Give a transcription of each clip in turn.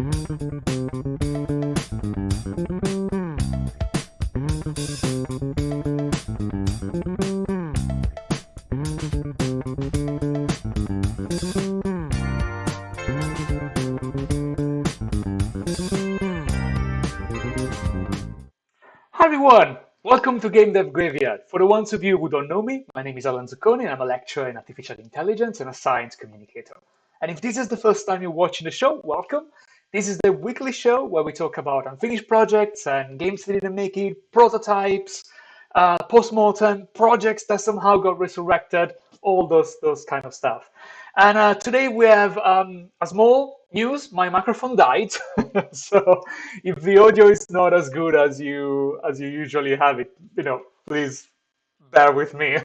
Hi everyone, welcome to Gamedev Graveyard. For the ones of you who don't know me, my name is Alex Johansson and I'm a lecturer in artificial intelligence and a science communicator. And if this is the first time you're watching the show, welcome. This is the weekly show where we talk about unfinished projects and games that didn't make it, prototypes, post-mortem, projects that somehow got resurrected, all those kind of stuff. And today we have a small news. My microphone died, so if the audio is not as good as you usually have it, please bear with me.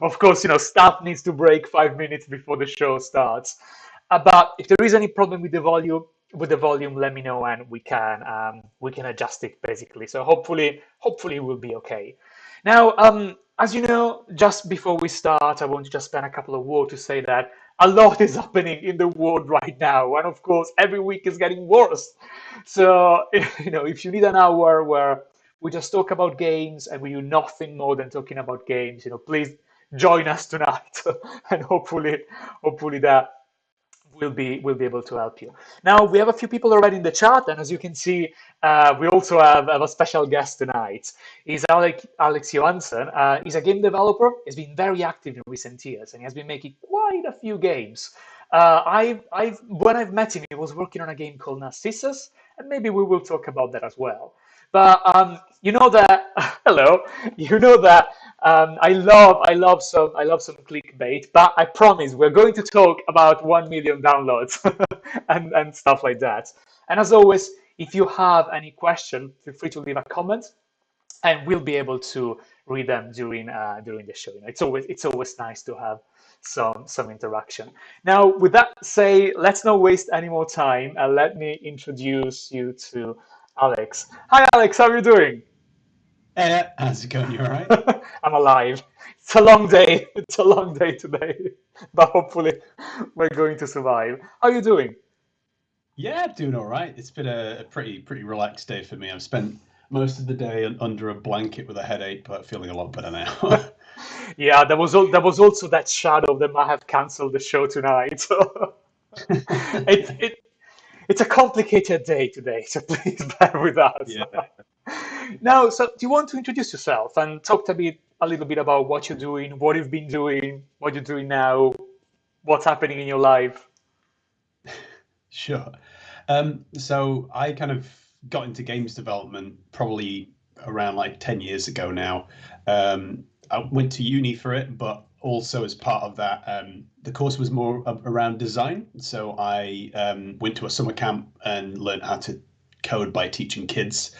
Of course, stuff needs to break 5 minutes before the show starts. But if there is any problem with the volume, let me know and we can adjust it basically. So hopefully it will be okay. Now, as you know, just before we start, I want to just spend a couple of words to say that a lot is happening in the world right now, and of course, every week is getting worse. So, if you need an hour where we just talk about games and we do nothing more than talking about games, please join us tonight, and hopefully that will be able to help you. Now we have a few people already in the chat, and as you can see, we also have a special guest tonight. He's Alex Johansson. He's a game developer. He's been very active in recent years, and he has been making quite a few games. When I've met him, he was working on a game called Narcissus, and maybe we will talk about that as well. But you know that hello, you know that I love some clickbait, but I promise we're going to talk about 1 million downloads and stuff like that. And as always, if you have any question, feel free to leave a comment, and we'll be able to read them during the show. It's always nice to have some interaction. Now, with that say, let's not waste any more time, and let me introduce you to Alex. Hi, Alex. How are you doing? Hey, how's it going? You all right? I'm alive. It's a long day. It's a long day today, but hopefully we're going to survive. How are you doing? Yeah, doing all right. It's been a pretty relaxed day for me. I've spent most of the day under a blanket with a headache, but feeling a lot better now. Yeah, there was also that shadow that might have cancelled the show tonight. So it, it it's a complicated day today, so please bear with us. Yeah, Now, so do you want to introduce yourself and talk a little bit about what you're doing, what you've been doing, what you're doing now, what's happening in your life? sure. So I kind of got into games development probably around like 10 years ago now. I went to uni for it, but also as part of that, the course was more around design. So I went to a summer camp and learned how to code by teaching kids,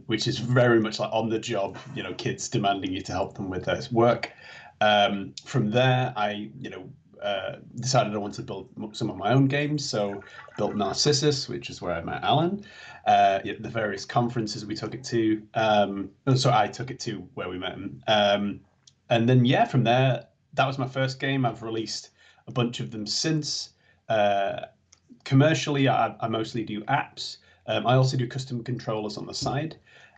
which is very much like on the job, kids demanding you to help them with their work. From there, I decided I wanted to build some of my own games. So built Narcissus, which is where I met Alan. The various conferences we took it to. So I took it to where we met him. And then, yeah, from there, that was my first game. I've released a bunch of them since. Commercially, I mostly do apps. I also do custom controllers on the side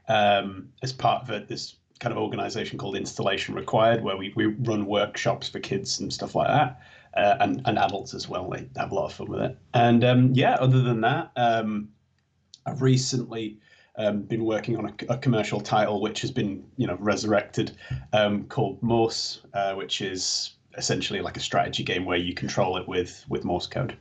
as part of this kind of organization called Installation Required, where we run workshops for kids and stuff like that, and adults as well. They have a lot of fun with it. And yeah, other than that, I've recently been working on a commercial title which has been resurrected, called MORSE, which is essentially like a strategy game where you control it with Morse code.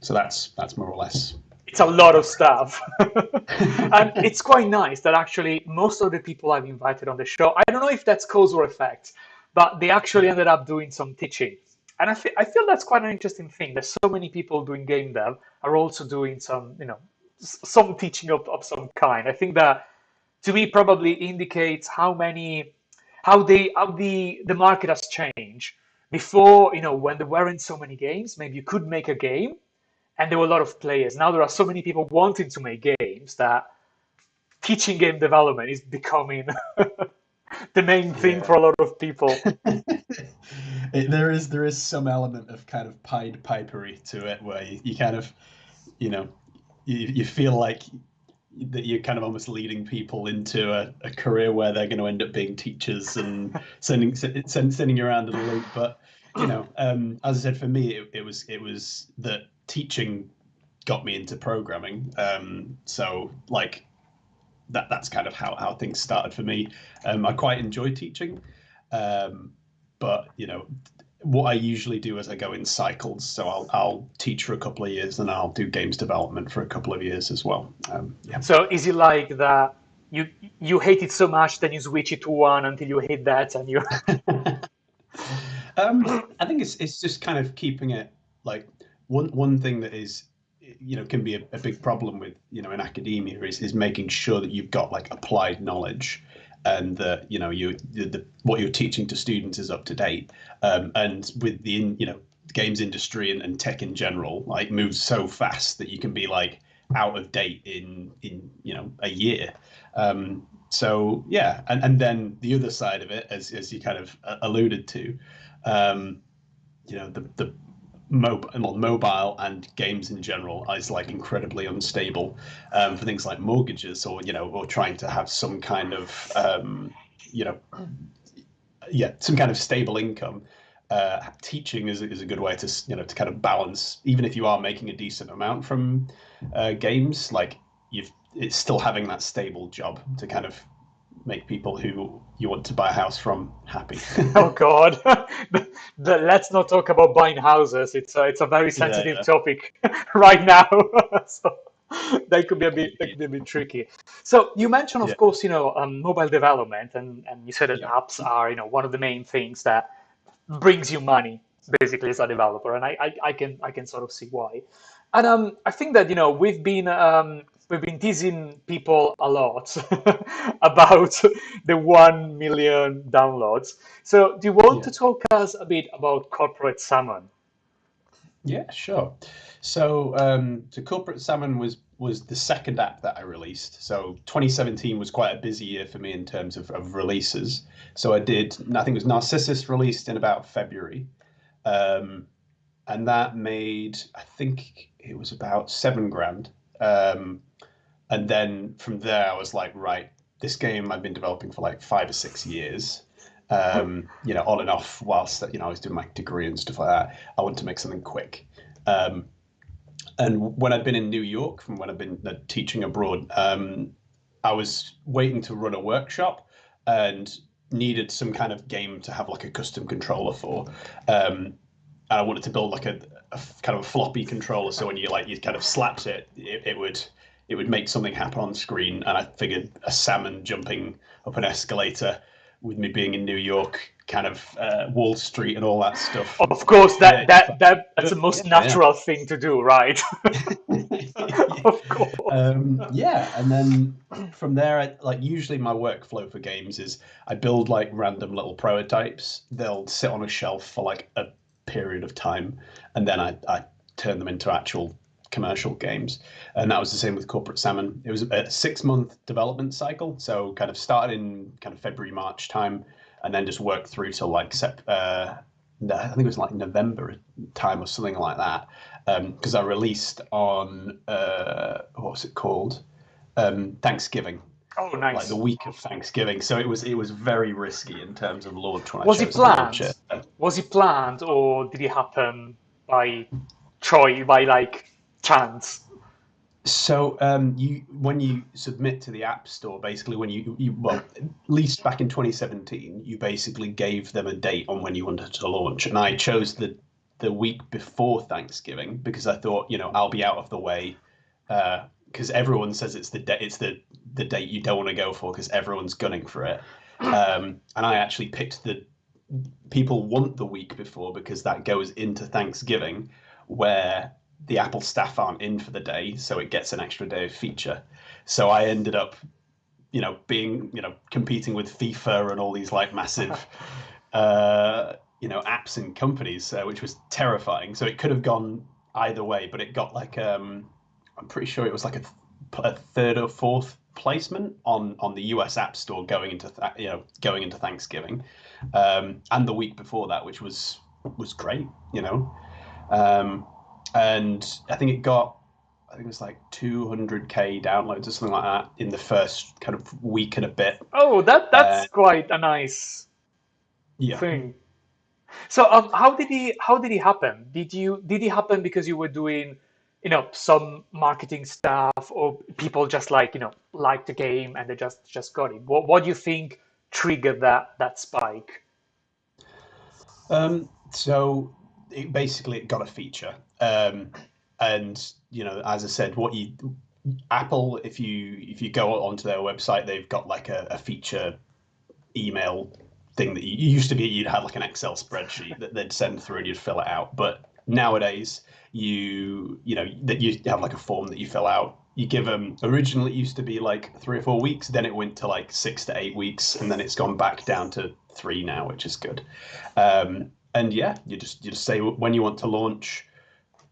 So that's more or less. It's a lot of stuff. And it's quite nice that actually most of the people I've invited on the show, I don't know if that's cause or effect, but they actually ended up doing some teaching. And I feel that's quite an interesting thing. There's so many people doing game dev are also doing some teaching of some kind. I think that to me probably indicates how the market has changed. Before, when there weren't so many games, maybe you could make a game and there were a lot of players. Now there are so many people wanting to make games that teaching game development is becoming the main thing Yeah. for a lot of people. There is some element of kind of Pied Pipery to it, where you kind of, you know, you feel like that you're kind of almost leading people into a career where they're going to end up being teachers and sending you around in a loop. But as I said, for me, it was that teaching got me into programming. So like that's kind of how things started for me. I quite enjoy teaching, but what I usually do is I go in cycles. So I'll teach for a couple of years, and I'll do games development for a couple of years as well. Yeah. So is it like that you hate it so much, then you switch it to one until you hate that, and you? I think it's just kind of keeping it like one thing that is can be a big problem with in academia is making sure that you've got like applied knowledge, and that what you're teaching to students is up to date. And with the games industry and tech in general, like moves so fast that you can be like out of date in a year. So yeah, and then the other side of it, as you kind of alluded to, the mobile and games in general is like incredibly unstable for things like mortgages, or trying to have some kind of some kind of stable income. Teaching is a good way to to kind of balance, even if you are making a decent amount from games, like it's still having that stable job to kind of make people who you want to buy a house from happy. Oh God, let's not talk about buying houses. It's a very sensitive Yeah. topic right now. So that could be a bit tricky. So you mentioned, Yeah. of course, mobile development, and you said that Yeah. apps are, one of the main things that brings you money basically as a developer, and I can sort of see why. And I think that we've been teasing people a lot about the 1 million downloads. So do you want Yeah. to talk us a bit about Corporate Salmon? Yeah, sure. So, Corporate Salmon was the second app that I released. So 2017 was quite a busy year for me in terms of releases. So I think it was Narcissus released in about February. And that made, I think it was about 7 grand. And then from there, I was like, right, this game I've been developing for like 5 or 6 years, on and off whilst I was doing my degree and stuff like that. I want to make something quick. Um, and when I'd been in New York, from when I'd been teaching abroad, I was waiting to run a workshop and needed some kind of game to have like a custom controller for. And I wanted to build like a kind of a floppy controller, so when you kind of slapped it would make something happen on screen. And I figured a salmon jumping up an escalator, with me being in New York, kind of Wall Street and all that stuff. Of course, Yeah, that's the most yeah. natural thing to do, right? Of course. Yeah, and then from there, usually my workflow for games is I build like random little prototypes. They'll sit on a shelf for like a period of time, and then I turn them into actual commercial games. And that was the same with Corporate Salmon. It was a 6-month development cycle, so kind of started in kind of February, March time, and then just worked through to like I think it was like November time or something like that. Because I released on what was it called? Thanksgiving, Oh, like nice. the week of Thanksgiving. So it was very risky in terms of launch when I Was it chose to launch planned? it. Was it planned, or did it happen by choice, by like chance? So you when you submit to the App Store, basically when well, at least back in 2017, you basically gave them a date on when you wanted to launch, and I chose the week before Thanksgiving because I thought, I'll be out of the way, because everyone says it's the date you don't want to go for because everyone's gunning for it. And I actually picked the people want the week before because that goes into Thanksgiving, where the Apple staff aren't in for the day, so it gets an extra day of feature. So I ended up, being, competing with FIFA and all these like massive, apps and companies, which was terrifying. So it could have gone either way, but it got like, I'm pretty sure it was like a third or fourth placement on the US App Store going into Thanksgiving, and the week before that, which was great. Um, and I think it got I think it was like 200k downloads or something like that in the first kind of week and a bit. Oh, that's quite a nice Yeah. thing. So how did it happen? Did it happen because you were doing, some marketing stuff, or people just like, liked the game and they just got it? What do you think triggered that spike? So it got a feature, and as I said, Apple, if you go onto their website, they've got like a feature email thing that you used to be. You'd have like an Excel spreadsheet that they'd send through and you'd fill it out. But nowadays, that you have like a form that you fill out. You give them. Originally, it used to be like 3 or 4 weeks. Then it went to like 6 to 8 weeks, and then it's gone back down to 3 now, which is good. And yeah, you just say when you want to launch,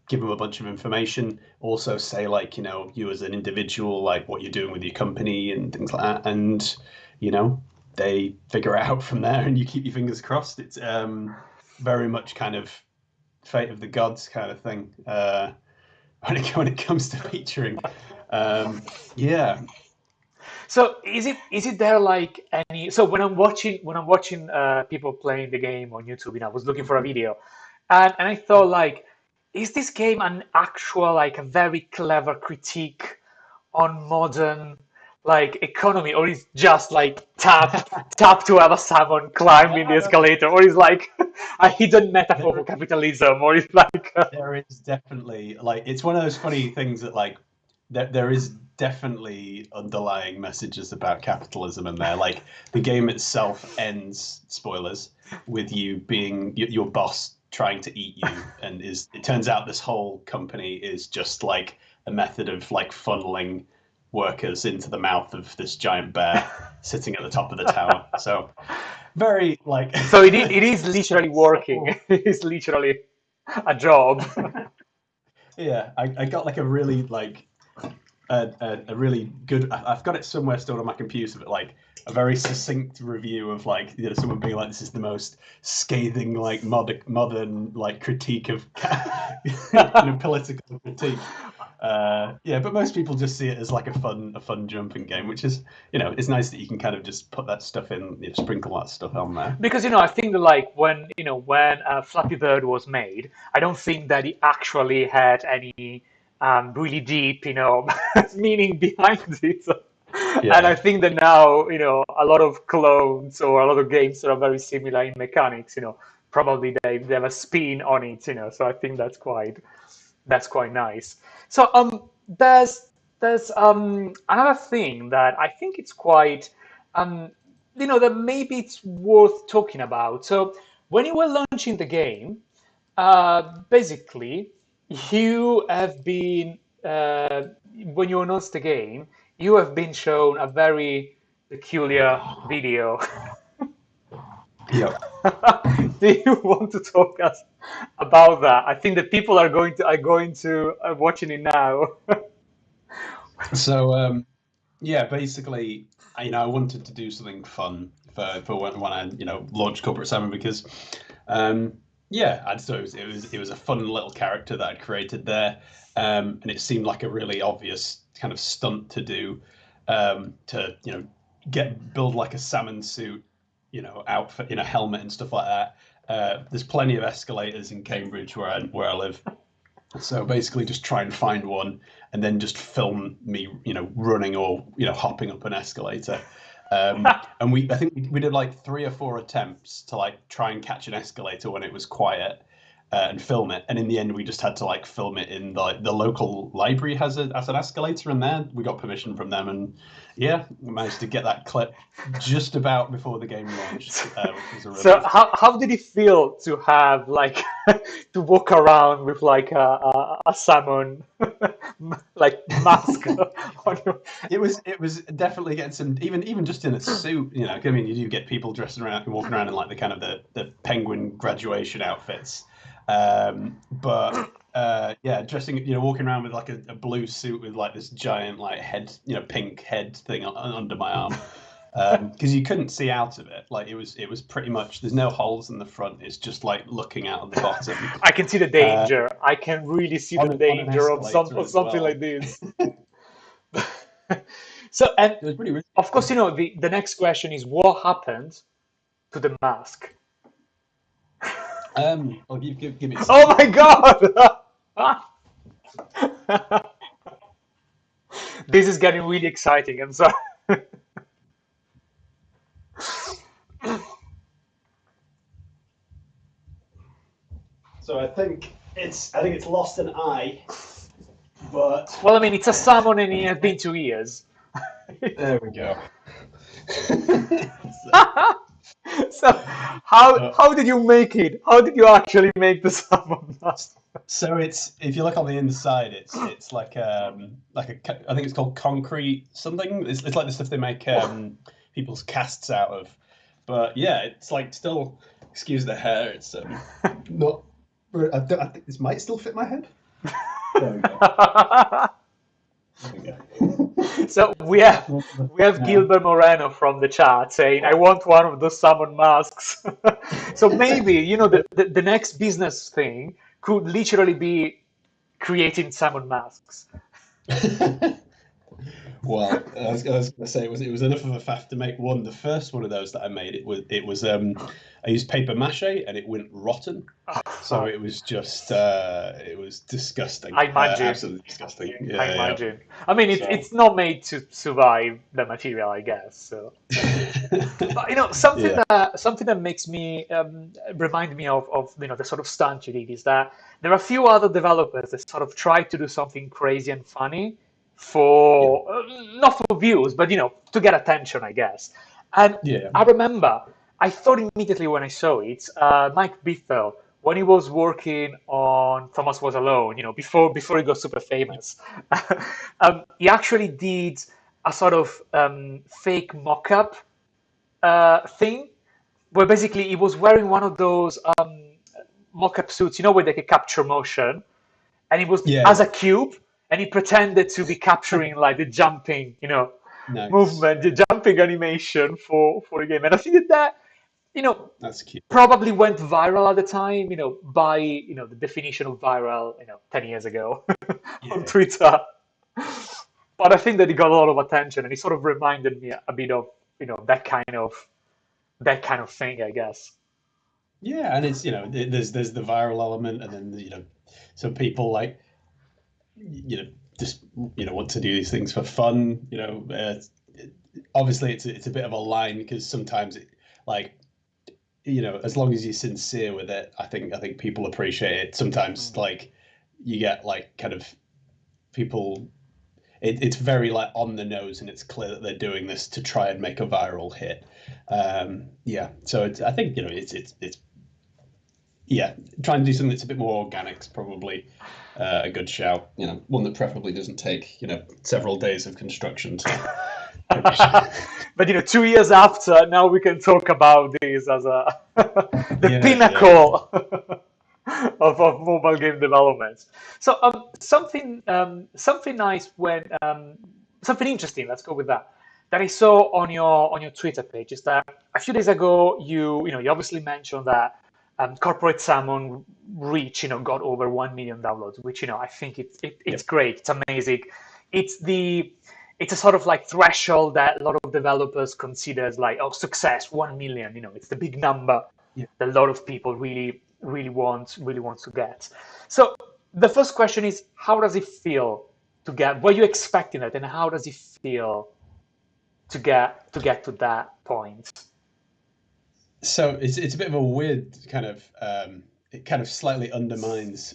give them a bunch of information. Also say like you as an individual, like what you're doing with your company and things like that, and you know they figure it out from there, and you keep your fingers crossed. It's very much kind of fate of the gods kind of thing when it comes to featuring. Yeah. So is it there like any? So when I'm watching people playing the game on YouTube, I was looking for a video, and I thought like, is this game an actual like a very clever critique on modern like economy, or is just like tap to have a salmon climbing the escalator, or is like a hidden metaphor for there, capitalism, or is like there is definitely like it's one of those funny things that like there is definitely underlying messages about capitalism in there. Like the game itself ends, spoilers, with you being your boss trying to eat you, and it turns out this whole company is just like a method of like funneling workers into the mouth of this giant bear sitting at the top of the tower. So very like so it is literally working. subtle. It is literally a job. Yeah, I got like a really like a really good. I've got it somewhere stored on my computer, but like a very succinct review of like someone being like, "This is the most scathing like modern like critique of political critique." Yeah, but most people just see it as like a fun jumping game, which is it's nice that you can kind of just put that stuff in, sprinkle that stuff on there. Because I think that like when Flappy Bird was made, I don't think that it actually had any really deep meaning behind it. And I Yeah, think that now a lot of clones or a lot of games that are very similar in mechanics, probably they have a spin on it. So I think that's quite nice. So there's another thing that I think it's quite um that maybe it's worth talking about. So when you were launching the game, basically you have been when you announced the game, you have been shown a very peculiar video. yeah. Do you want to talk us about that? I think that people are going to watching it now. So yeah, basically, I wanted to do something fun for when I launched Corporate Salmon because yeah, I thought it was a fun little character that I'd created there, and it seemed like a really obvious kind of stunt to do, to build like a salmon suit, outfit, helmet and stuff like that. There's plenty of escalators in Cambridge where I live. So basically, just try and find one, and then just film me, running or hopping up an escalator. And I think we did like 3 or 4 attempts to like try and catch an escalator when it was quiet, and film it. And in the end, we just had to like film it in the local library has an escalator in there. We got permission from them, and yeah, we managed to get that clip just about before the game launched, which was a So relief. how did it feel to have like to walk around with like a salmon like mask on your? It was definitely getting some, even just in a suit. I mean, you do get people dressing around, walking around in like the kind of the penguin graduation outfits, but yeah, dressing, walking around with like a blue suit with like this giant like head, pink head thing under my arm. because you couldn't see out of it. Like it was pretty much there's no holes in the front. It's just like looking out of the bottom. I can see the danger. I can really see the On an danger of escalator of as something well. like this. So, and It was pretty risky. of course, the next question is what happened to the mask? I'll give it. Oh my God! This is getting really exciting. I'm sorry. So I think it's lost an eye, but Well, I mean, it's a salmon and it has been 2 years. there we go. So, how did you make it? How did you actually make the salmon mask? So it's if you look on the inside, it's like I think it's called concrete something. It's like the stuff they make people's casts out of. But yeah, it's like still. Excuse the hair. It's not. I think this might still fit my head. There we go. There we go. So we have Gilbert Moreno from the chat saying, "I want one of those salmon masks." So maybe the next business thing could literally be creating salmon masks. Well, I was going to say it was enough of a faff to make one. The first one of those that I made, it was I used paper mache and it went rotten, so it was just it was disgusting. I imagine. Absolutely disgusting. Yeah, I yeah. imagine. I mean, it's not made to survive the material, I guess. So, but something Yeah. that makes me remind me of the sort of stunt you did is that there are a few other developers that sort of try to do something crazy and funny for not for views, but to get attention, I guess. And Yeah. I remember I thought immediately when I saw it, Mike Biffel, when he was working on Thomas Was Alone, before he got super famous, he actually did a sort of fake mock-up thing, where basically he was wearing one of those mock-up suits, where they could capture motion, and he was Yeah. as a cube, and he pretended to be capturing like the jumping, Nice. movement, the jumping animation for the game. And I think that That's cute. probably went viral at the time, by the definition of viral, 10 years ago on Yeah. Twitter. But I think that it got a lot of attention, and it sort of reminded me a bit of that kind of thing, I guess. Yeah, and it's there's the viral element, and then some people like just want to do these things for fun. Obviously it's a bit of a line because sometimes it like as long as you're sincere with it, I think people appreciate it. Sometimes like you get like kind of people. It's very like on the nose, and it's clear that they're doing this to try and make a viral hit. Yeah, so I think it's yeah, trying to do something that's a bit more organic is probably a good shout. One that preferably doesn't take several days of construction to. But 2 years after, now we can talk about this as the pinnacle of mobile game development. So something nice something interesting. Let's go with that. That I saw on your Twitter page is that a few days ago you obviously mentioned that Corporate Salmon reach got over 1 million downloads, which I think it's great. It's amazing. It's a sort of like threshold that a lot of developers consider as like, oh, success, 1 million. It's the big number that a lot of people really want to get. So the first question is, how does it feel to get? Were you expecting it, and how does it feel to get to that point? So it's a bit of a weird kind of it kind of slightly undermines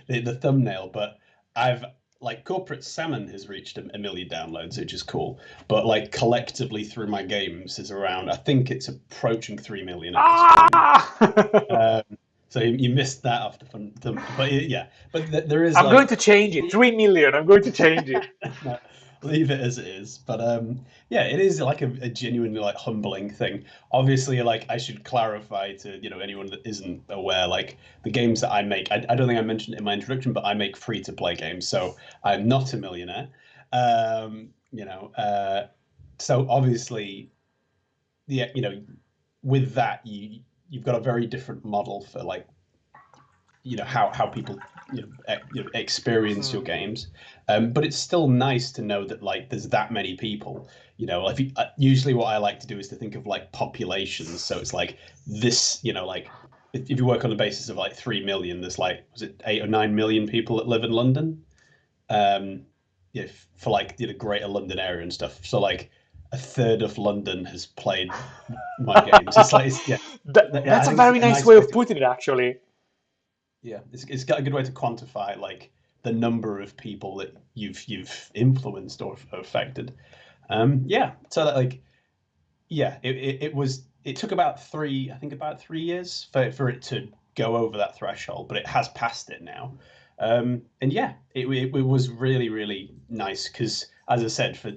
the thumbnail, but I've like Corporate Salmon has reached a million downloads, which is cool. But like collectively through my games is around, I think it's approaching 3 million at this point. So you missed that off the thumb, but yeah, but there is. I'm going to change it. 3 million. I'm going to change it. No, leave it as it is. But yeah, it is like a genuinely like humbling thing. Obviously, like I should clarify to anyone that isn't aware, like the games that I make, I don't think I mentioned it in my introduction, but I make free to play games, so I'm not a millionaire. So obviously the with that you've got a very different model for like how people experience your games, but it's still nice to know that like there's that many people. If usually what I like to do is to think of like populations, so it's like this, like if you work on the basis of like 3 million, there's like, was it 8 or 9 million people that live in London, if for like the greater London area and stuff, so like a third of London has played my games. It's like yeah, I That's a think it's very a nice nice way way of to. putting it, actually. Yeah, it's got a good way to quantify like the number of people that you've influenced or affected. Yeah, so that like yeah, it took about 3 years for it to go over that threshold, but it has passed it now. And yeah, it was really really nice because, as I said, for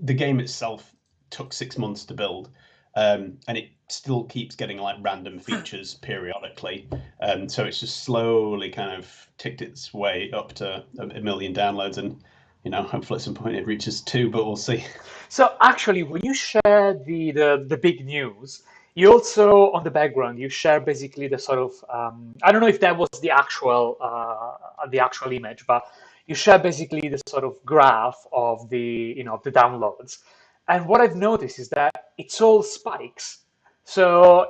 the game itself took 6 months to build, and it still keeps getting like random features periodically. So it's just slowly kind of ticked its way up to a million downloads, and hopefully at some point it reaches two, but we'll see. So actually, when you share the big news, you also on the background you share basically the sort of I don't know if that was the actual image, but you share basically the sort of graph of the downloads. And what I've noticed is that it's all spikes. So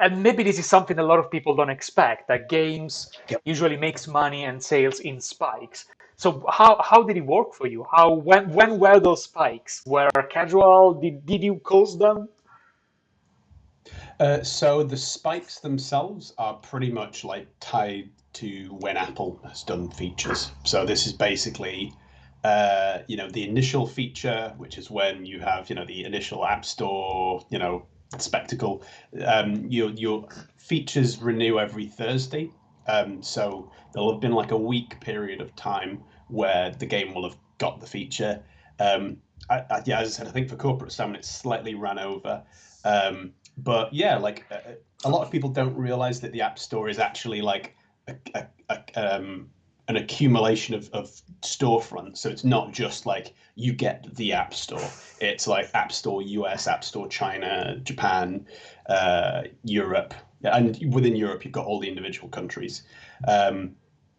and maybe this is something a lot of people don't expect, that games Yep. usually makes money and sales in spikes. So how did it work for you? When were those spikes? Were casual? Did you cause them? So the spikes themselves are pretty much like tied to when Apple has done features. So this is basically, the initial feature, which is when you have, the initial App Store, spectacle. Your features renew every Thursday. So there'll have been like a week period of time where the game will have got the feature. Yeah, as I said, I think for Corporate Salmon, it's slightly ran over. But yeah, like a lot of people don't realize that the App Store is actually like an accumulation of storefronts. So it's not just like you get the App Store. It's like App Store US, App Store China, Japan, Europe, and within Europe you've got all the individual countries.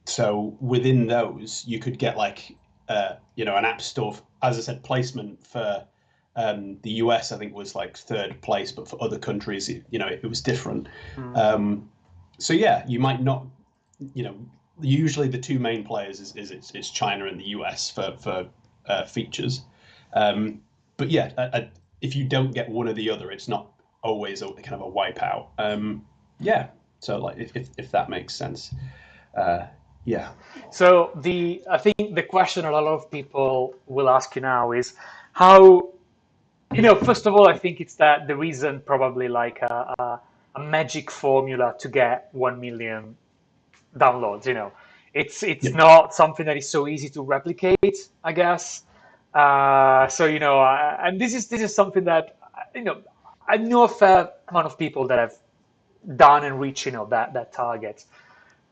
So within those, you could get like an App Store, as I said, placement for the US, I think, was like third place, but for other countries, it was different. So yeah, you might not, usually the two main players is China and the US for features. But yeah, if you don't get one or the other, it's not always a kind of a wipeout. Yeah, so like if that makes sense. Yeah. So I think the question a lot of people will ask you now is how, first of all, I think it's that there isn't probably like a magic formula to get 1 million downloads. It's Yep. not something that is so easy to replicate, I guess. So and this is something that I know a fair amount of people that have done and reached that target.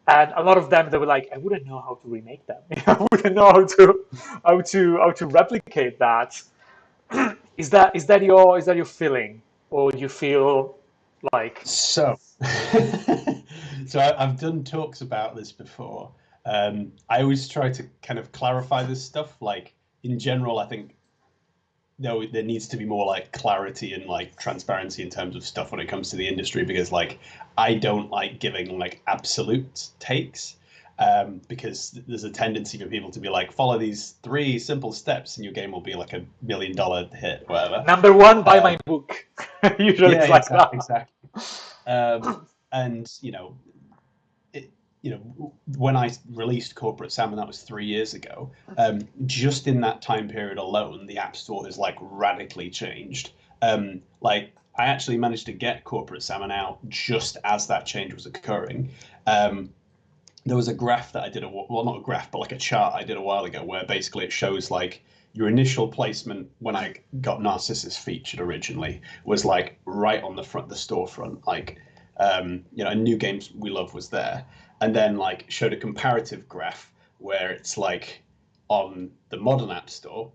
And a lot of them, they were like, I wouldn't know how to remake them. I wouldn't know how to replicate that. Is that your feeling, or you feel like So, so I've done talks about this before. I always try to kind of clarify this stuff. Like in general, I think there needs to be more like clarity and like transparency in terms of stuff when it comes to the industry, because like I don't like giving like absolute takes, because there's a tendency for people to be like, follow these 3 simple steps and your game will be like $1 million hit, whatever. number one, buy Um, my book? Usually yeah, it's like that. exactly. And it, when I released Corporate Salmon, that was 3 years ago. Just in that time period alone, the App Store has like radically changed. Like I actually managed to get Corporate Salmon out just as that change was occurring. There was a graph that I did, well, not a graph, but like a chart I did a while ago, where basically it shows like your initial placement when I got Narcissus featured originally was like right on the front, the storefront, like a New Games We Love was there, and then like showed a comparative graph where it's like on the modern App Store,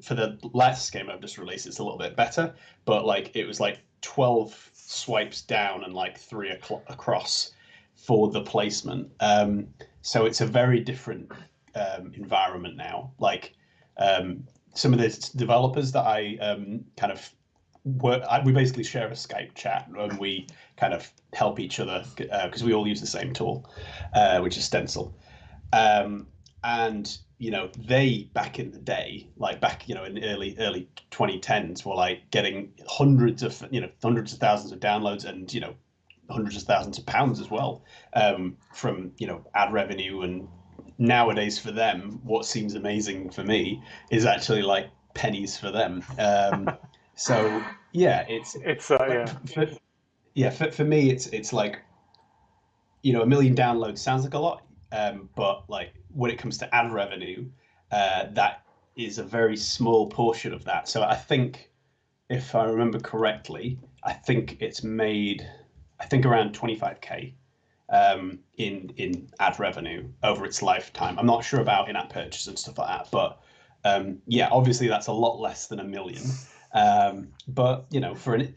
for the last game I've just released, it's a little bit better, but like it was like 12 swipes down and like 3 across for the placement. So it's a very different environment now. Like some of the developers that I kind of we basically share a Skype chat and we kind of help each other because we all use the same tool, which is Stencil. And they back in the day, like back in the early 2010s, were like getting hundreds of thousands of downloads and hundreds of thousands of pounds as well from ad revenue. And nowadays for them, what seems amazing for me is actually like pennies for them. So yeah, it's for me it's like a million downloads sounds like a lot, but like when it comes to ad revenue, that is a very small portion of that. So I think, if I remember correctly, I think it's made around 25k in ad revenue over its lifetime. I'm not sure about in-app purchase and stuff like that, but yeah, obviously that's a lot less than a million. But for an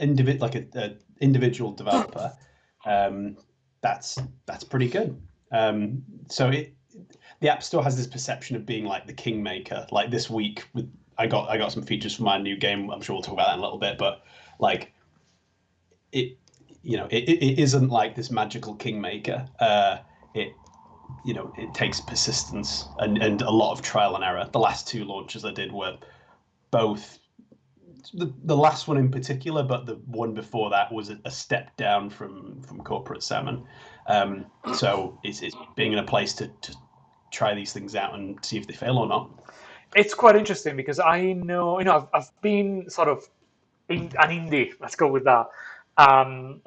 individual developer, that's pretty good. So the App Store has this perception of being like the kingmaker. Like this week, I got some features for my new game. I'm sure we'll talk about that in a little bit, but like it isn't like this magical kingmaker. It takes persistence and a lot of trial and error. The last 2 launches I did were both. The last one in particular, but the one before that was a step down from corporate Salmon. So it's being in a place to try these things out and see if they fail or not. It's quite interesting because I know, I've been sort of in an indie, let's go with that,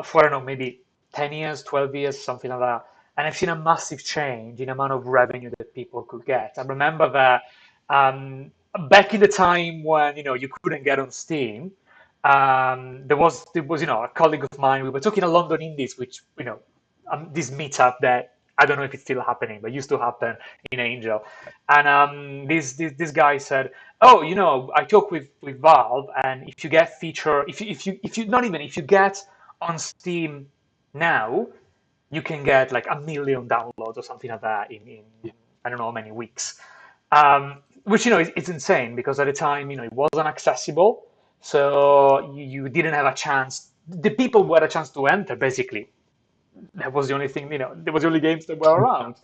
for, I don't know, maybe 10 years, 12 years, something like that. And I've seen a massive change in the amount of revenue that people could get. I remember that back in the time when, you couldn't get on Steam, there was a colleague of mine, we were talking at London Indies, which, this meetup that I don't know if it's still happening, but used to happen in Angel. And this guy said, "Oh, I talk with Valve, and if you get if you get on Steam now, you can get like 1 million downloads or something like that in I don't know how many weeks." Which it's insane because at the time it wasn't accessible, so you didn't have a chance. The people who had a chance to enter basically. That was the only thing, there was the only games that were around.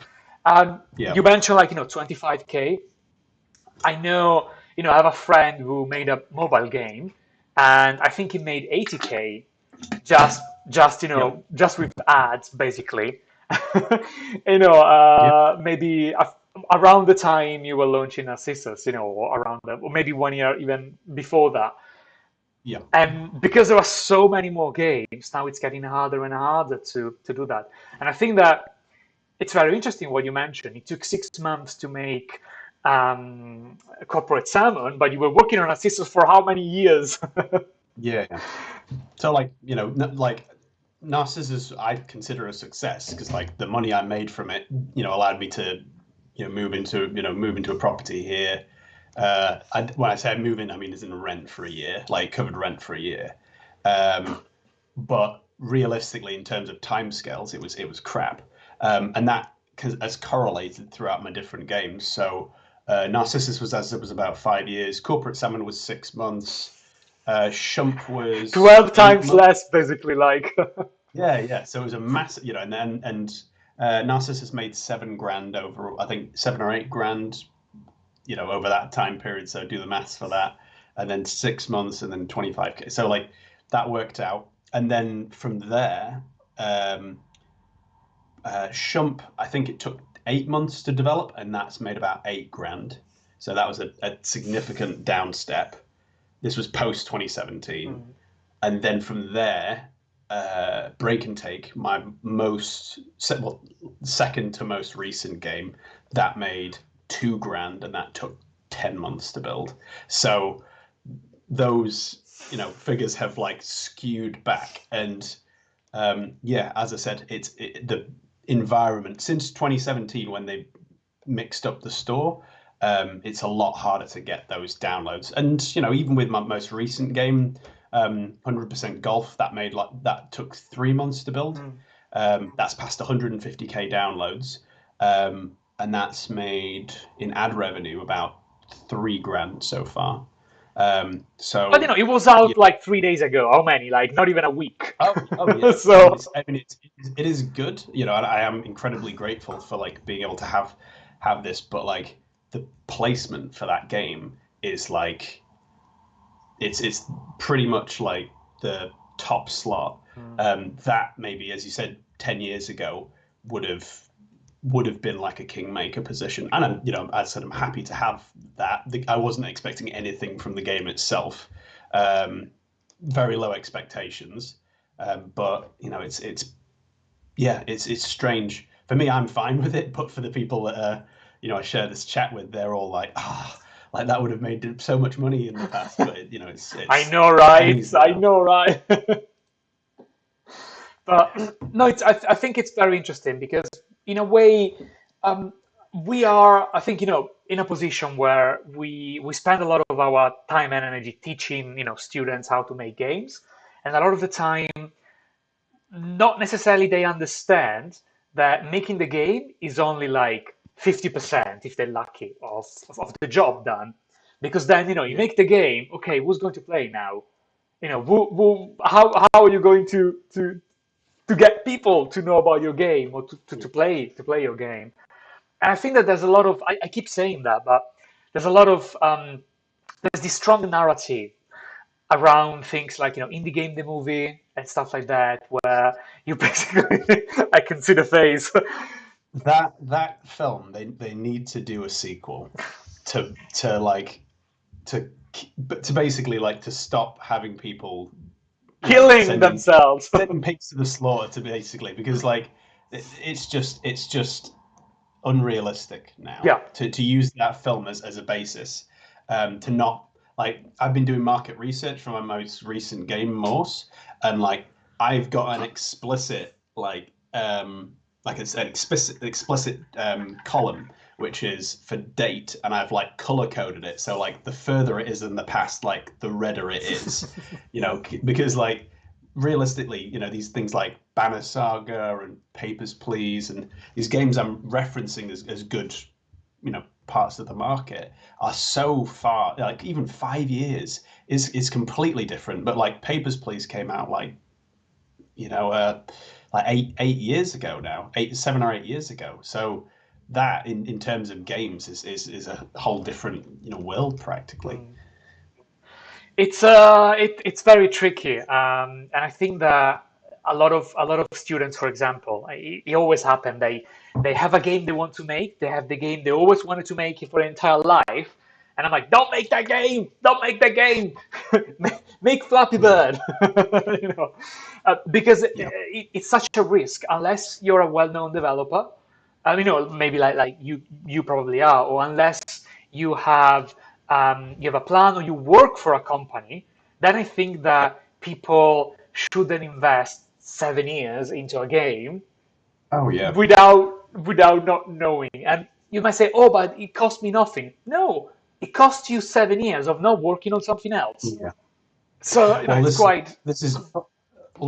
You mentioned like, 25K. I know, I have a friend who made a mobile game and I think he made 80K just just with ads, basically. Maybe around the time you were launching Narcissus, or maybe 1 year even before that. Yeah. And because there are so many more games, now it's getting harder and harder to do that. And I think that it's very interesting what you mentioned. It took 6 months to make corporate Salmon, but you were working on Narcissus for how many years? Yeah. So like Narcissus, I consider a success because like the money I made from it, allowed me to move into a property here. When I say move in, I mean as in rent for a year, like covered rent for a year. But realistically, in terms of timescales, it was crap, and that has correlated throughout my different games. So Narcissus was about 5 years. Corporate Salmon was 6 months. Shump was 12 times less, basically. Like yeah. So it was a massive, and Narcissus made $7,000 over, I think 7 or 8 grand. Over that time period, so do the maths for that, and then 6 months, and then 25k. So like that worked out, and then from there, Shump, I think it took 8 months to develop, and that's made about $8,000. So that was a significant down step. This was post 2017, and then from there, Break and Take, my second to most recent game, that made $2,000, and that took 10 months to build. So those figures have like skewed back, and as I said, the environment since 2017 when they mixed up the store, it's a lot harder to get those downloads. And even with my most recent game, 100% Golf, that took 3 months to build. That's past 150k downloads, and that's made in ad revenue about 3 grand so far. But So it was out like 3 days ago. How many? Like not even a week. oh yeah. So It is good. And I am incredibly grateful for like being able to have this, but like the placement for that game is like it's pretty much like the top slot. That maybe, as you said, 10 years ago would have been like a kingmaker position. And as I said, I'm happy to have that. I wasn't expecting anything from the game itself. Very low expectations, but it's strange for me. I'm fine with it, but for the people that I share this chat with, they're all like, like that would have made so much money in the past. But it's I know, right? I now. know, right? But no, I think it's very interesting because in a way, we are, I think, in a position where we spend a lot of our time and energy teaching, students how to make games, and a lot of the time, not necessarily they understand that making the game is only like 50%, if they're lucky, of the job done. Because then, you make the game, okay, who's going to play now? How are you going to get people to know about your game or to play your game? And I think that there's a lot of I keep saying that, but there's a lot of there's this strong narrative around things like indie game the movie and stuff like that, where you basically I can see the face. That film, they need to do a sequel to like to basically like to stop having people Killing themselves. sending pigs to the slaughter, to basically, because like it's just unrealistic now Yeah. to use that film as a basis, to not like I've been doing market research for my most recent game, MORSE, and like I've got an explicit like it's an explicit column which is for date, and I've like color coded it so like the further it is in the past, like the redder it is, because like realistically, these things like Banner Saga and Papers, Please, and these games I'm referencing as good, parts of the market are so far, like even 5 years is completely different. But like Papers, Please came out like, like 8 years ago now, 7 or 8 years ago. So that in terms of games is a whole different, world practically. It's very tricky, and I think that a lot of students, for example, it always happen. They have a game they want to make. They have the game they always wanted to make it for their entire life, and I'm like, don't make that game! Don't make that game! Make Flappy Bird, because Yeah. it's such a risk unless you're a well-known developer. Maybe like you probably are, or unless you have you have a plan or you work for a company, then I think that people shouldn't invest 7 years into a game Oh yeah. without not knowing. And you might say, "Oh, but it cost me nothing." No, it cost you 7 years of not working on something else. Yeah. So Well, it's quite. this is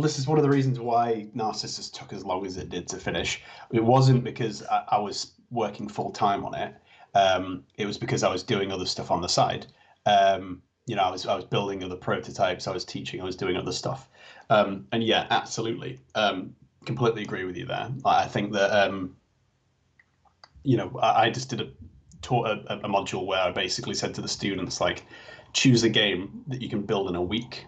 this is one of the reasons why Narcissus took as long as it did to finish. It wasn't because I was working full time on it. It was because I was doing other stuff on the side. I was building other prototypes. I was teaching. I was doing other stuff. And yeah, absolutely, completely agree with you there. I think that I just taught a module where I basically said to the students, like, choose a game that you can build in a week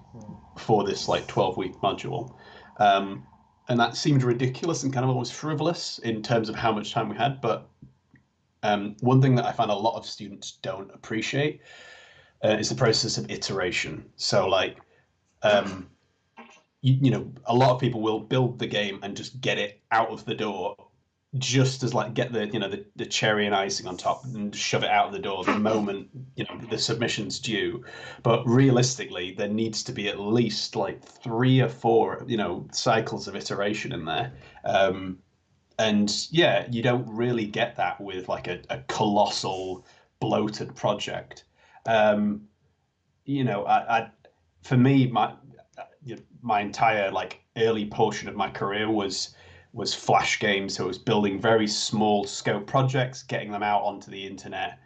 for this like 12-week module. And that seemed ridiculous and kind of almost frivolous in terms of how much time we had. But one thing that I find a lot of students don't appreciate is the process of iteration. So like, a lot of people will build the game and just get it out of the door, just as like get the cherry and icing on top and shove it out of the door the moment the submission's due. But realistically, there needs to be at least like 3 or 4 cycles of iteration in there. And yeah, you don't really get that with like a colossal bloated project. You know, for me, my entire like early portion of my career was Flash games. So it was building very small scope projects, getting them out onto the internet,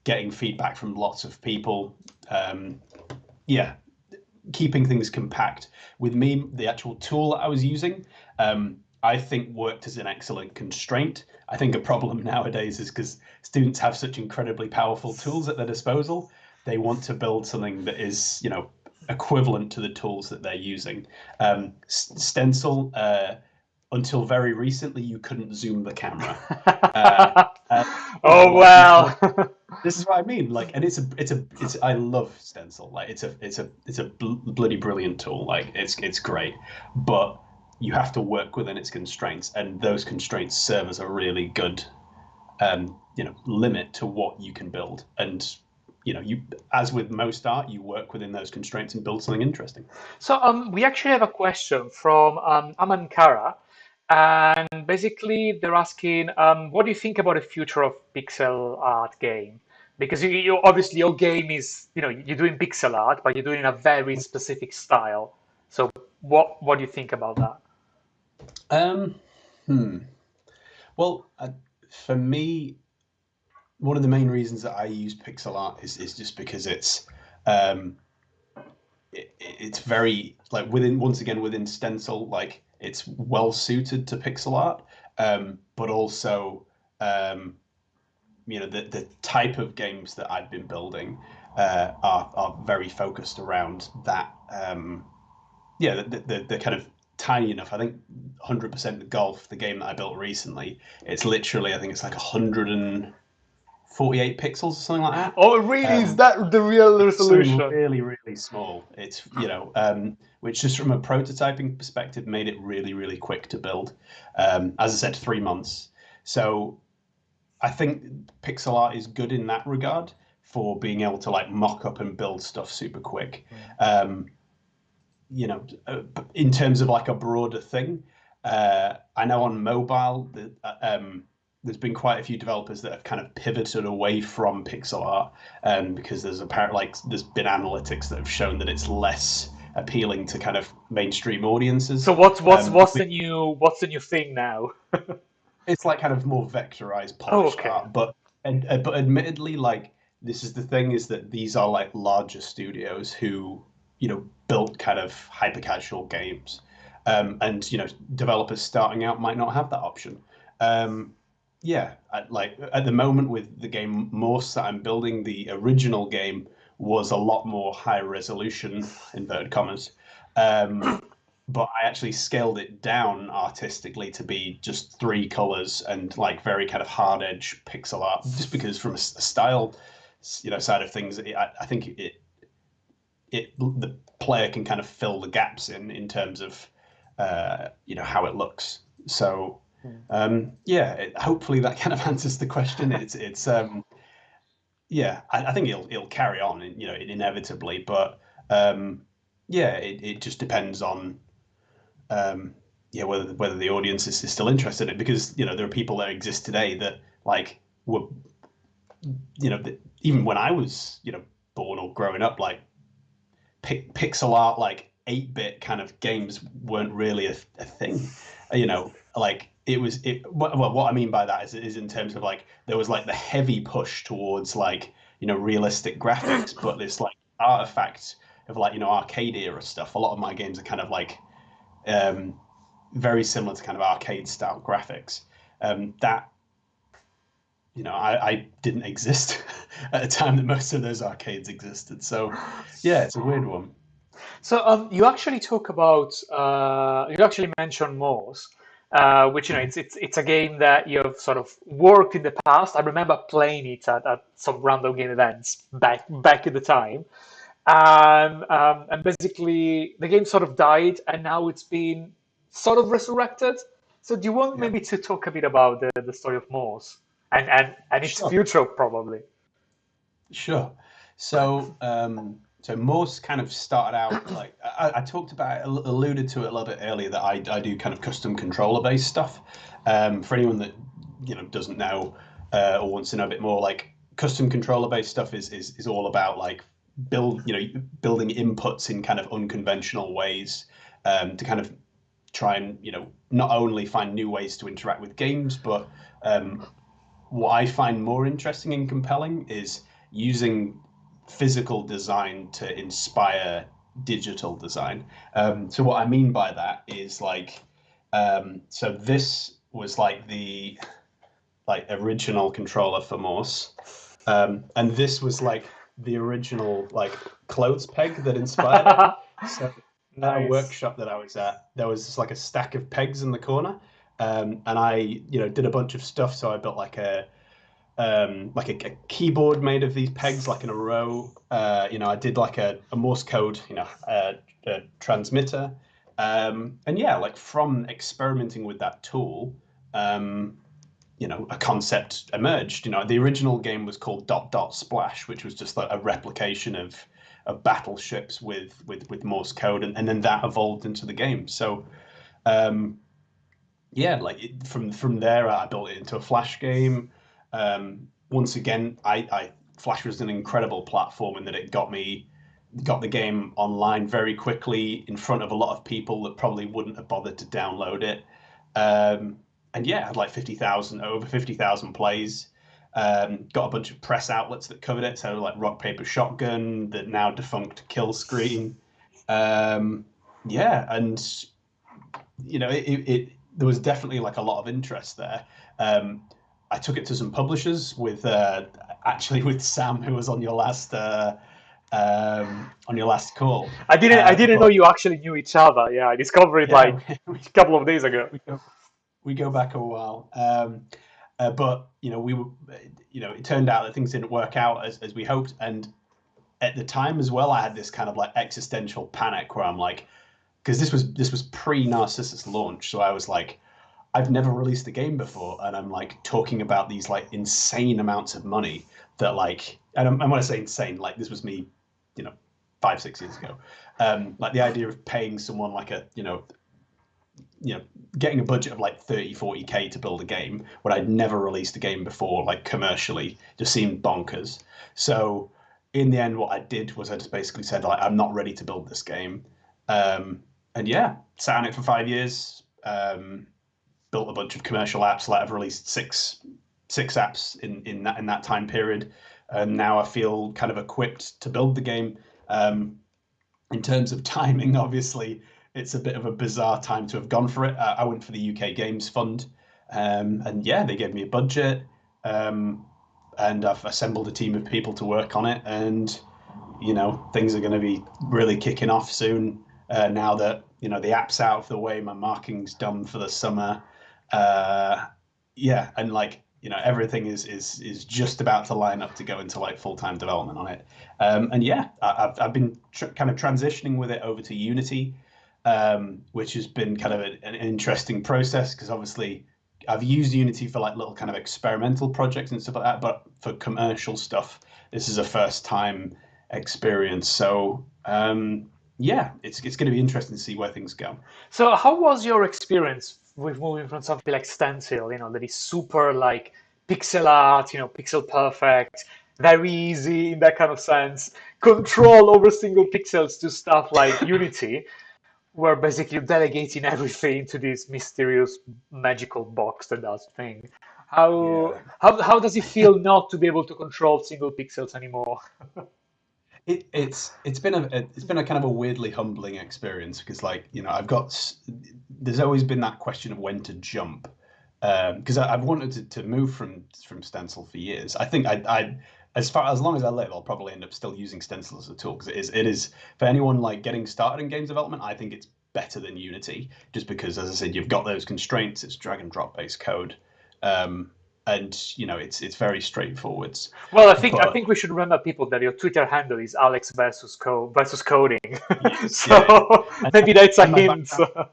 getting feedback from lots of people. Yeah, keeping things compact. With me, the actual tool that I was using, I think worked as an excellent constraint. I think a problem nowadays is because students have such incredibly powerful tools at their disposal. They want to build something that is, you know, equivalent to the tools that they're using. Stencil, until very recently, you couldn't zoom the camera. Oh, like, well. this is what I mean. Like, and it's. I love Stencil. Like, it's a bloody brilliant tool. Like, it's great, but you have to work within its constraints, and those constraints serve as a really good, you know, limit to what you can build. And you know, you, as with most art, you work within those constraints and build something interesting. So we actually have a question from Aman Kara, and basically they're asking, what do you think about the future of pixel art game? Because you obviously your game is, you know, you're doing pixel art, but you're doing a very specific style. So what do you think about that? Um, hmm. Well, for me, one of the main reasons that I use pixel art is just because um, it's very like within, once again, within Stencil, like it's well suited to pixel art, but also you know, the type of games that I've been building are very focused around that. Yeah, they're kind of tiny enough. I think 100% Golf, the game that I built recently, it's literally, I think it's like 148 pixels or something like that. Oh, really? Is that the real So resolution? really, really small. It's, you know, which just from a prototyping perspective made it really, really quick to build. As I said, 3 months. So I think pixel art is good in that regard for being able to like mock up and build stuff super quick. You know, in terms of like a broader thing, I know on mobile that there's been quite a few developers that have kind of pivoted away from pixel art, because there's apparently like there's been analytics that have shown that it's less appealing to kind of mainstream audiences. So what's the new thing now? It's like kind of more vectorized, Oh, polished okay. art, but admittedly, like this is the thing, is that these are like larger studios who, you know, built kind of hyper casual games, and you know, developers starting out might not have that option. Yeah, like at the moment with the game Morse that I'm building, the original game was a lot more high resolution, inverted commas. Um, but I actually scaled it down artistically to be just 3 colors and like very kind of hard edge pixel art, just because from a style, you know, side of things, I think the player can kind of fill the gaps in terms of you know, how it looks. So yeah, hopefully that kind of answers the question. It's yeah, I think it'll carry on, you know, inevitably, but yeah, it just depends on yeah, whether the audience is still interested in it, because you know, there are people that exist today that like were, you know, even when I was, you know, born or growing up, like pixel art, like 8-bit kind of games weren't really a thing, you know, like well, what I mean by that is in terms of like there was like the heavy push towards like, you know, realistic graphics, but this like artifact of like, you know, arcade era stuff. A lot of my games are kind of like um very similar to kind of arcade style graphics. That, you know, I didn't exist at a time that most of those arcades existed. So yeah, it's a weird one. So you actually talk about you actually mentioned MORSE, which, you know, it's a game that you've sort of worked in the past. I remember playing it at some random game events back in the time, and basically the game sort of died, and now it's been sort of resurrected. So do you want Yeah, maybe to talk a bit about the story of MORSE and its sure, future probably? sure. So so Morse kind of started out like I talked about it, alluded to it a little bit earlier, that I do kind of custom controller based stuff. For anyone that, you know, doesn't know or wants to know a bit more, like custom controller based stuff is all about like building inputs in kind of unconventional ways, to kind of try and not only find new ways to interact with games, but what I find more interesting and compelling is using physical design to inspire digital design. So what I mean by that is like, so this was like the original controller for MORSE, and this was like the original like clothes peg that inspired it. So at a Nice. workshop that I was at, there was just like a stack of pegs in the corner, and I did a bunch of stuff. So I built like a keyboard made of these pegs, like in a row. I did like a Morse code, a transmitter, and yeah, like from experimenting with that tool, a concept emerged. The original game was called Dot Dot Splash, which was just like a replication of battleships with Morse code, and then that evolved into the game. So yeah, like from there, I built it into a Flash game. Once again, I Flash was an incredible platform in that it got the game online very quickly in front of a lot of people that probably wouldn't have bothered to download it. And yeah, I had like over 50,000 plays. Got a bunch of press outlets that covered it, so like Rock Paper Shotgun, the now defunct Kill Screen. Yeah, and there was definitely like a lot of interest there. I took it to some publishers actually with Sam, who was on your last call. I didn't know But you actually knew each other. Yeah, I discovered it yeah, like a couple of days ago. we go back a while. But we were, it turned out that things didn't work out as we hoped, and at the time as well, I had this kind of like existential panic where I'm like, because this was pre-Narcissus launch, so I was like, I've never released a game before, and I'm like talking about these like insane amounts of money that like, and when I say insane, like this was me, 5-6 years ago, like the idea of paying someone like getting a budget of like 30-40K to build a game when I'd never released a game before, like commercially, just seemed bonkers. So in the end, what I did was I just basically said, like, I'm not ready to build this game. And yeah, sat on it for 5 years, built a bunch of commercial apps. Like I've released six apps in that time period, and now I feel kind of equipped to build the game. In terms of timing, obviously, it's a bit of a bizarre time to have gone for it. I went for the UK Games Fund, and yeah, they gave me a budget, and I've assembled a team of people to work on it, and things are going to be really kicking off soon. Now that the app's out of the way, my marketing's done for the summer. Yeah, and like everything is just about to line up to go into like full-time development on it. And yeah, I've been kind of transitioning with it over to Unity, which has been kind of an interesting process because obviously I've used Unity for like little kind of experimental projects and stuff like that, but for commercial stuff, this is a first-time experience. So yeah, it's going to be interesting to see where things go. So, how was your experience with moving from something like Stencil, that is super like pixel art, pixel perfect, very easy in that kind of sense, control over single pixels, to stuff like Unity, where basically you're delegating everything to this mysterious magical box that does thing. How Yeah. how does it feel not to be able to control single pixels anymore? It's been a kind of a weirdly humbling experience because like there's always been that question of when to jump, because I've wanted to move from Stencil for years. I think I as long as I live, I'll probably end up still using Stencil as a tool because it is for anyone like getting started in games development. I think it's better than Unity just because, as I said, you've got those constraints. It's drag and drop based code, and it's very straightforward. Well, I But think we should remember people that your Twitter handle is Alex versus coding, yes, yeah, yeah. so And, maybe that's a and my hint. background,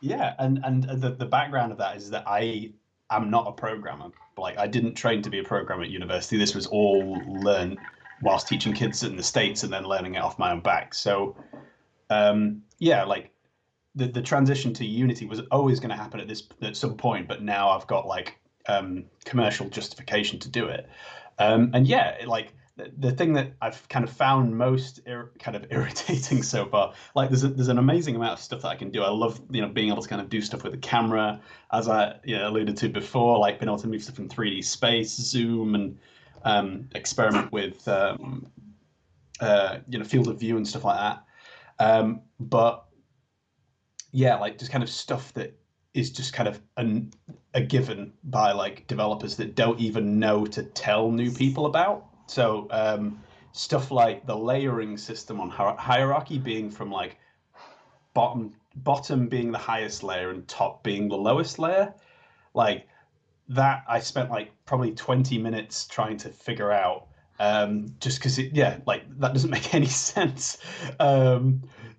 yeah, and the background of that is that I am not a programmer. Like I didn't train to be a programmer at university. This was all learned whilst teaching kids in the States and then learning it off my own back. So yeah, like the transition to Unity was always going to happen at some point, but now I've got like commercial justification to do it. And yeah, like the thing that I've kind of found most kind of irritating so far, like there's an amazing amount of stuff that I can do. I love being able to kind of do stuff with the camera, as I alluded to before, like being able to move stuff in 3D space, zoom, and experiment with field of view and stuff like that. But yeah, like just kind of stuff that is just kind of a given by like developers that don't even know to tell new people about. So stuff like the layering system on hierarchy being from like bottom being the highest layer and top being the lowest layer, like that I spent like probably 20 minutes trying to figure out, just because like that doesn't make any sense.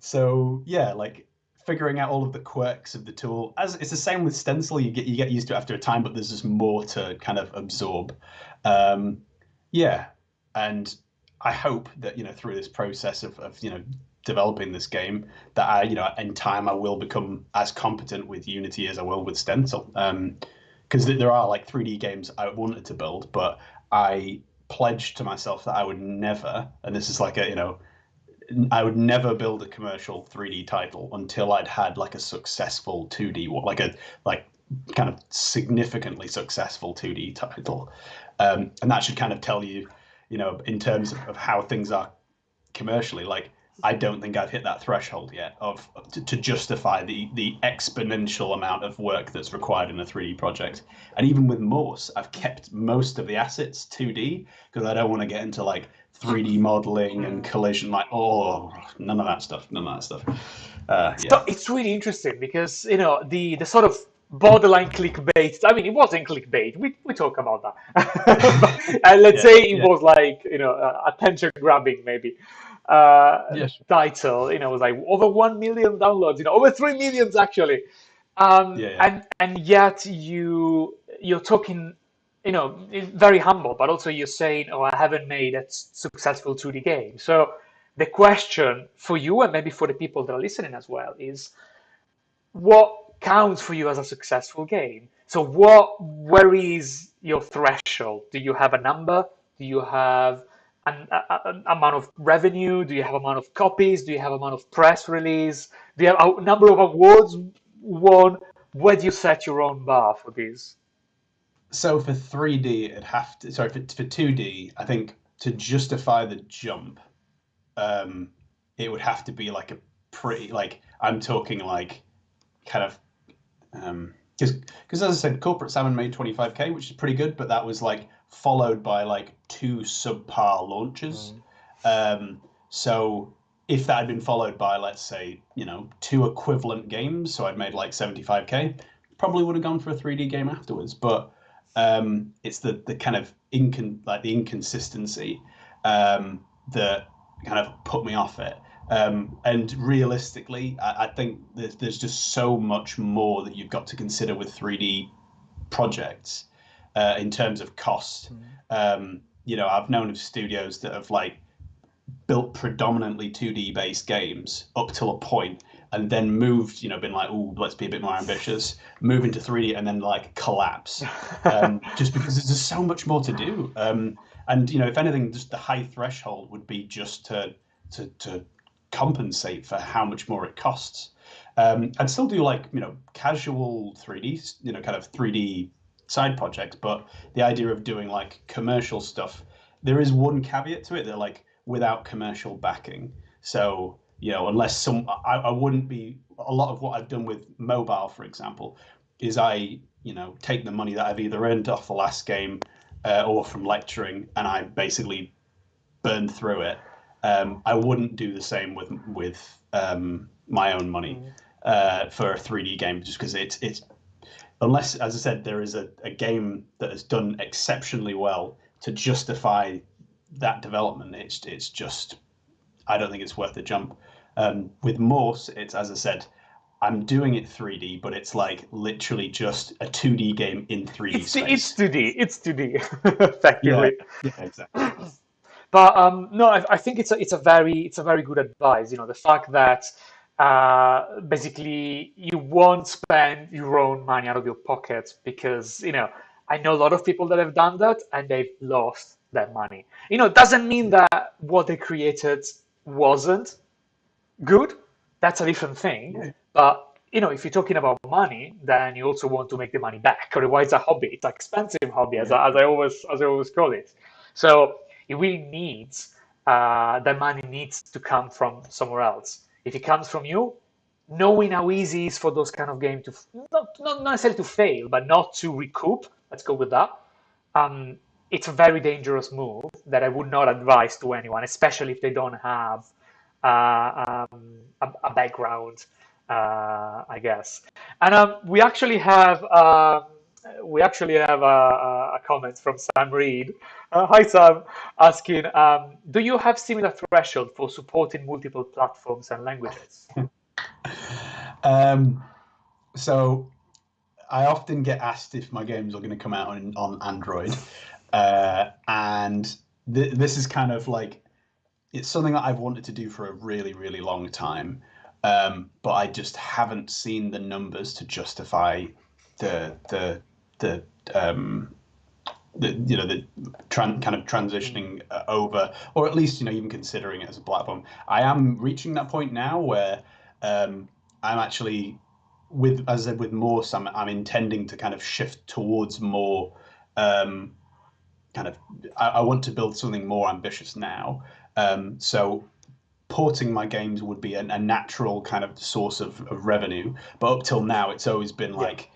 So yeah, like figuring out all of the quirks of the tool, as it's the same with stencil, you get used to it after a time, but there's just more to kind of absorb. um, yeah, and I hope that through this process of developing this game, that I in time I will become as competent with Unity as I will with stencil. Because there are like 3D games I wanted to build, but I pledged to myself that I would never, and this is like I would never build a commercial 3D title until I'd had like a successful 2D one, like kind of significantly successful 2D title. And that should kind of tell you, in terms of how things are commercially, like I don't think I've hit that threshold yet of to justify the exponential amount of work that's required in a 3D project. And even with Morse, I've kept most of the assets 2D because I don't want to get into like 3D modeling and collision. Like, oh, none of that stuff. None of that stuff. So Yeah. it's really interesting because the sort of borderline clickbait. I mean, it wasn't clickbait. We talk about that, but, let's Yeah. say it Yeah. was like attention grabbing maybe Yeah. Sure. title. It was like over 1 million downloads. Over 3 millions actually. Yeah. Yeah. And yet you're talking, very humble, but also you're saying, "Oh, I haven't made a successful 2D game." So the question for you and maybe for the people that are listening as well is, what counts for you as a successful game? So where is your threshold? Do you have a number? Do you have an amount of revenue? Do you have amount of copies? Do you have amount of press release? Do you have a number of awards won? Where do you set your own bar for this? So for 3D, it'd have to. Sorry, for 2D, I think to justify the jump, um, it would have to be like a pretty like I'm talking like kind of because as I said, Corporate Salmon made 25K, which is pretty good, but that was like followed by like two subpar launches. So if that had been followed by, let's say, two equivalent games, so I'd made like 75K, probably would have gone for a 3D game afterwards. But it's the kind of the inconsistency that kind of put me off it. And realistically, I think there's just so much more that you've got to consider with 3D projects in terms of cost. I've known of studios that have like built predominantly 2D based games up till a point and then moved, been like, oh, let's be a bit more ambitious, move into 3D and then like collapse. Just because there's just so much more to do. And if anything, just the high threshold would be just to compensate for how much more it costs. I'd still do like casual 3D, kind of 3D side projects, but the idea of doing like commercial stuff, there is one caveat to it that like without commercial backing. So unless I wouldn't be a lot of what I've done with mobile, for example, is I take the money that I've either earned off the last game or from lecturing, and I basically burn through it. I wouldn't do the same with my own money for a 3D game, just because it's unless, as I said, there is a game that has done exceptionally well to justify that development. It's just I don't think it's worth the jump. With Morse, it's as I said, I'm doing it 3D, but it's like literally just a 2D game in 3D It's space. 2D. It's 2D, Yeah, effectively. yeah, exactly. But no, I think it's a very good advice. The fact that basically you won't spend your own money out of your pocket because I know a lot of people that have done that and they've lost that money. Doesn't mean that what they created wasn't good. That's a different thing. Yeah. But if you're talking about money, then you also want to make the money back. Otherwise, it's a hobby. It's an expensive hobby, as I always call it. So it really needs that money needs to come from somewhere else. If it comes from you, knowing how easy it is for those kind of games to not necessarily to fail, but not to recoup. Let's go with that. It's a very dangerous move that I would not advise to anyone, especially if they don't have a background, I guess. And we actually have a comment from Sam Reed. Hi Sam, asking, do you have similar threshold for supporting multiple platforms and languages? So I often get asked if my games are going to come out on Android, and this is kind of like, it's something that I've wanted to do for a really, really long time, but I just haven't seen the numbers to justify the kind of transitioning over, or at least even considering it as a platform. I am reaching that point now where I'm actually, as I said, with MORSE, I'm intending to kind of shift towards more I want to build something more ambitious now. So porting my games would be a natural kind of source of revenue, but up till now it's always been like,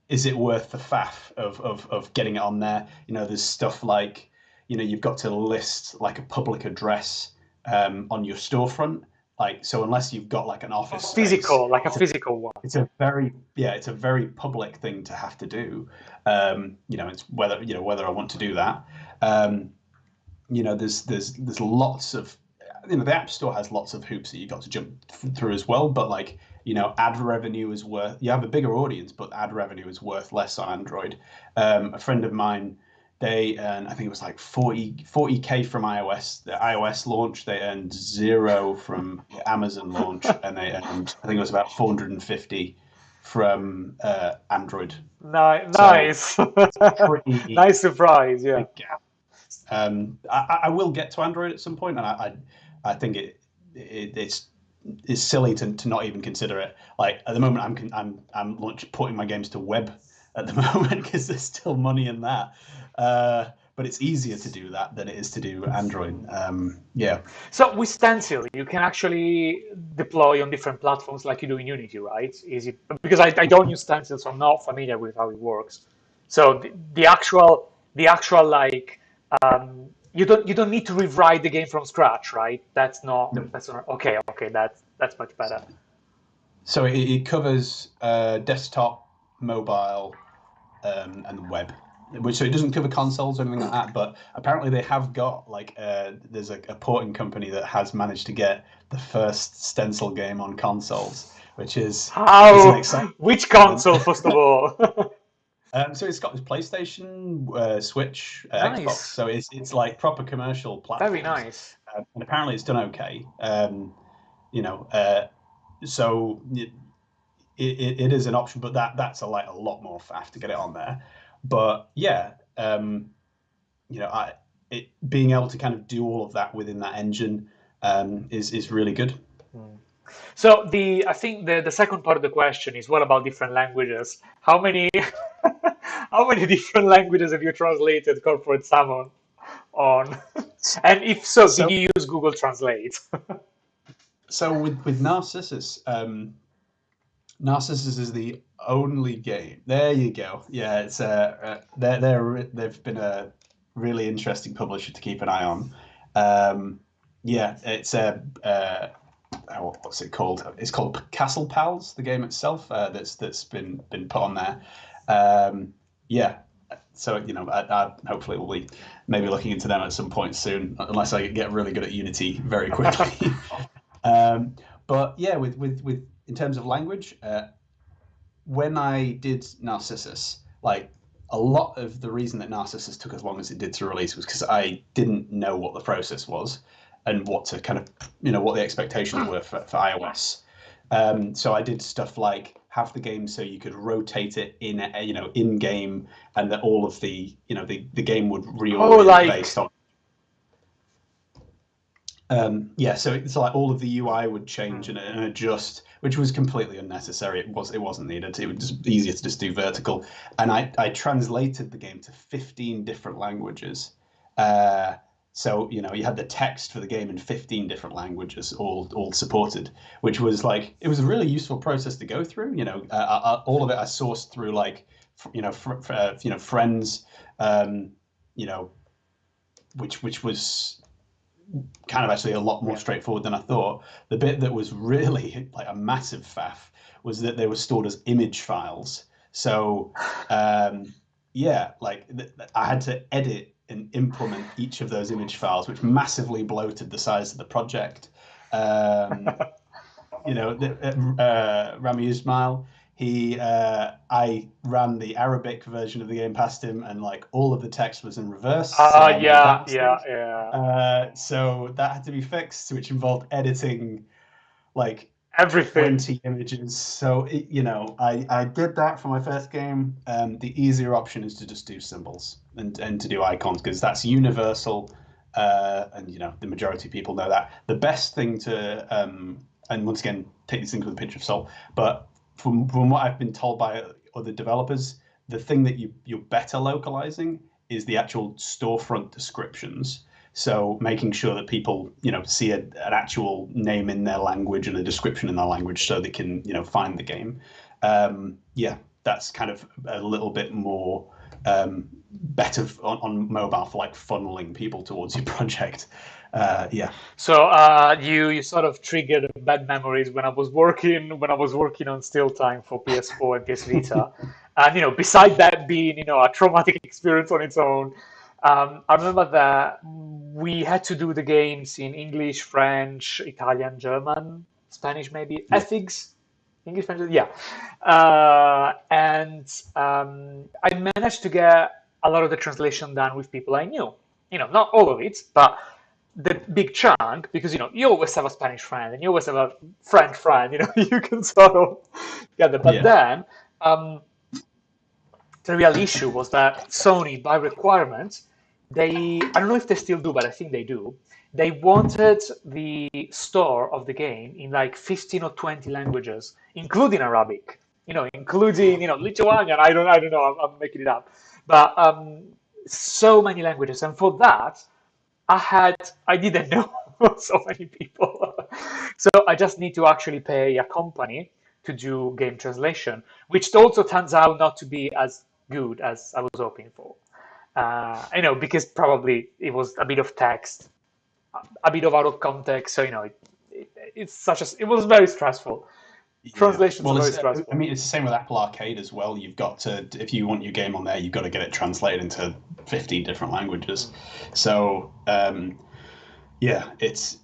is it worth the faff of getting it on there? There's stuff like, you've got to list like a public address on your storefront. Like, so unless you've got like an office Physical, space, like a physical one. it's a very public thing to have to do. It's whether I want to do that. There's lots of, the App Store has lots of hoops that you've got to jump through as well. But like, ad revenue is worth, you have a bigger audience, but ad revenue is worth less on Android. A friend of mine, they earned, I think it was like 40K from iOS. The iOS launch, they earned 0 from Amazon launch, and they earned, I think it was about 450 from Android. Nice. So pretty nice surprise, yeah. gap. I will get to Android at some point, and I think it's silly to not even consider it. Like at the moment, I'm putting my games to web at the moment because there's still money in that. But it's easier to do that than it is to do Android. So with Stencil, you can actually deploy on different platforms like you do in Unity, right? Is it because I don't use Stencil, so I'm not familiar with how it works. So the actual like you don't need to rewrite the game from scratch, right? That's not okay. That's much better. So it covers desktop, mobile, and web. So it doesn't cover consoles or anything like that, but apparently they have got like there's a porting company that has managed to get the first Stencil game on consoles, which is how? Exciting. Which console, first of all? So it's got this PlayStation, Switch, Nice. Xbox. So it's like proper commercial platforms. Very nice. And apparently it's done okay. So it is an option, but that's a lot more faff to get it on there. But yeah, being able to kind of do all of that within that engine is really good. So I think the second part of the question is, what about different languages? How many different languages have you translated Corporate Salmon on? And if so, did you use Google Translate? So with Narcissus, Narcissus is the only game. There you go. Yeah, it's they've been a really interesting publisher to keep an eye on. It's what's it called? It's called Castle Pals, the game itself. That's been put on there. So I hopefully will be maybe looking into them at some point soon, unless I get really good at Unity very quickly. But yeah, with in terms of language, when I did Narcissus, like a lot of the reason that Narcissus took as long as it did to release was because I didn't know what the process was and what to kind of, what the expectations were for iOS. So I did stuff like have the game so you could rotate it in game, and that all of the the game would reorient based on. So it's like all of the UI would change and adjust, which was completely unnecessary. It wasn't needed. It was just easier to just do vertical. And I translated the game to 15 different languages. So you had the text for the game in 15 different languages, all supported, which was like, it was a really useful process to go through. All of it I sourced through like friends, which was kind of actually a lot more straightforward than I thought. The bit that was really like a massive faff was that they were stored as image files. So I had to edit and implement each of those image files, which massively bloated the size of the project. Rami Ismail, I ran the Arabic version of the game past him, and like all of the text was in reverse. So that had to be fixed, which involved editing like everything, 20 images. So I did that for my first game. The easier option is to just do symbols and to do icons, because that's universal, and the majority of people know that. The best thing to and once again, take these things with a pinch of salt, but from what I've been told by other developers, the thing that you're better localizing is the actual storefront descriptions. So making sure that people, see an actual name in their language and a description in their language, so they can, find the game. That's kind of a little bit more better on mobile for like funneling people towards your project. So you sort of triggered bad memories when I was working on Still Time for PS4 and PS Vita, and beside that being a traumatic experience on its own, I remember that we had to do the games in English, French, Italian, German, Spanish, maybe ethics. English, French, yeah, and I managed to get a lot of the translation done with people I knew. Not all of it, but the big chunk, because you always have a Spanish friend and you always have a French friend. You can sort of get it. But then the real issue was that Sony, by requirement, I don't know if they still do, but I think they do. They wanted the store of the game in like 15 or 20 languages, including Arabic, including, Lithuanian. I don't know. I'm making it up. But so many languages. And for that, I didn't know so many people. So I just need to actually pay a company to do game translation, which also turns out not to be as good as I was hoping for. Because probably it was a bit of text, a bit of out of context. So it was very stressful. Translations are very stressful. I mean, it's the same with Apple Arcade as well. You've got to, if you want your game on there, you've got to get it translated into 15 different languages. So it's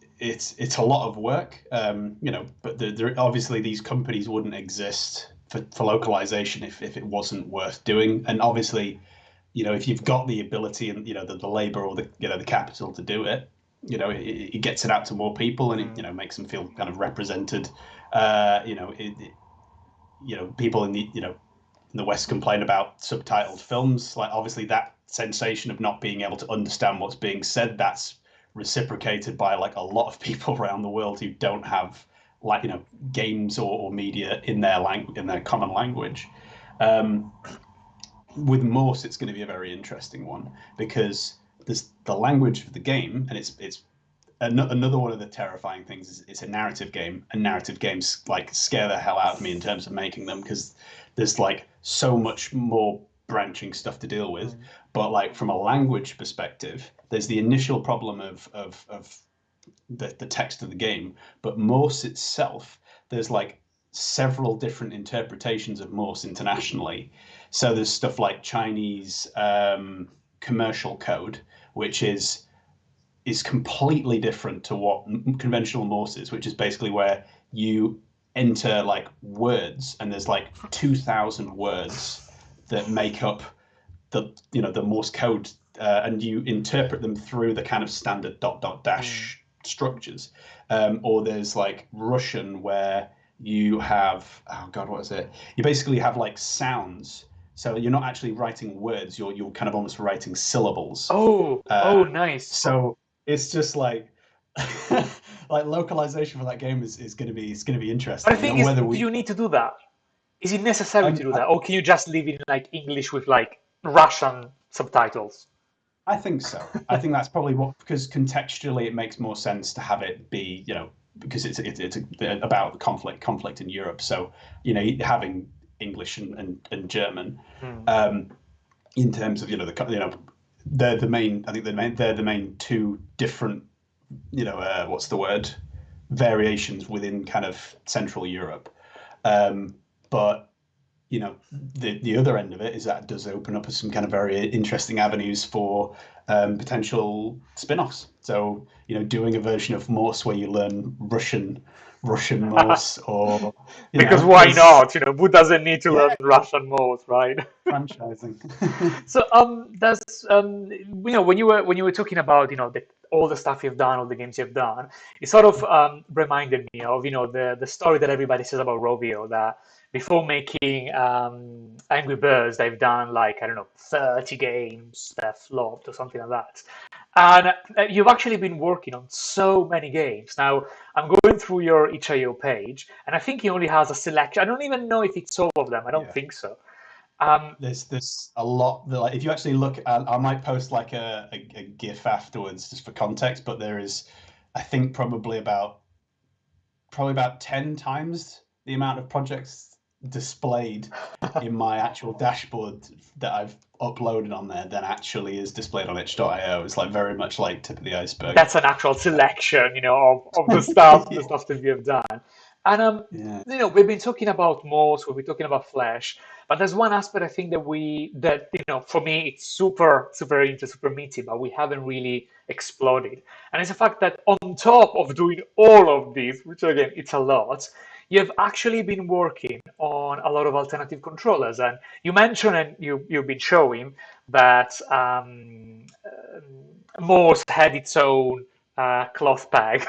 a lot of work. But obviously these companies wouldn't exist for localization if it wasn't worth doing. And obviously, if you've got the ability and the labor or the capital to do it, it gets it out to more people, and it makes them feel kind of represented. People in the West complain about subtitled films. Like, obviously that sensation of not being able to understand what's being said, that's reciprocated by like a lot of people around the world who don't have games or media in their common language. With Morse, it's going to be a very interesting one, because there's the language of the game, and it's another one of the terrifying things is it's a narrative game, and narrative games like scare the hell out of me in terms of making them, because there's like so much more branching stuff to deal with. But like from a language perspective, there's the initial problem of the text of the game, but Morse itself, there's like several different interpretations of Morse internationally. So there's stuff like Chinese commercial code, which is completely different to what conventional Morse is, which is basically where you enter like words, and there's like 2,000 words that make up the Morse code, and you interpret them through the kind of standard dot dot dash structures. Or there's like Russian, where you have, oh God, what is it? You basically have like sounds. So you're not actually writing words, you're kind of almost writing syllables. Oh, Uh, oh, nice. so it's just like like localization for that game is going to be it's going to be But the interesting. thing is, Whether do we you need to do that? Is it necessary to do I, that, or can you just leave it in like English with like Russian subtitles? I think so. I think that's probably what, because contextually it makes more sense to have it be, because it's about conflict in Europe. So, having English and German, Hmm. um, in terms of they're the main. I think they're the main two different, what's the word, variations within kind of Central Europe. Um, but the other end of it is that it does open up some kind of very interesting avenues for potential spin-offs. So doing a version of Morse where you learn Russian Morse, or Because why there's not? Who doesn't need to learn yeah, Russian most, right? franchising. So does when you were talking about all the stuff you've done, all the games you've done, it sort of reminded me of the story that everybody says about Rovio, that before making Angry Birds, they've done like, I don't know, 30 games that flopped or something like that. And you've actually been working on so many games. Now, I'm going through your itch.io page, and I think he only has a selection. I don't even know if it's all of them. I don't Yeah, think so. Um, there's a lot that, like, if you actually look, I might post like a GIF afterwards just for context, but there is, I think, probably about 10 times the amount of projects displayed in my actual dashboard that I've uploaded on there than actually is displayed on itch.io. It's like very much like tip of the iceberg. that's an actual selection, of the stuff, the Yeah. stuff that we have done. And Yeah. we've been talking about Morse, we've been talking about Flash, but there's one aspect I think that for me it's super super interesting, super meaty, but we haven't really explored. And it's the fact that on top of doing all of these, which again it's a lot, you've actually been working on a lot of alternative controllers. And you mentioned, and you've been showing that Morse had its own cloth peg.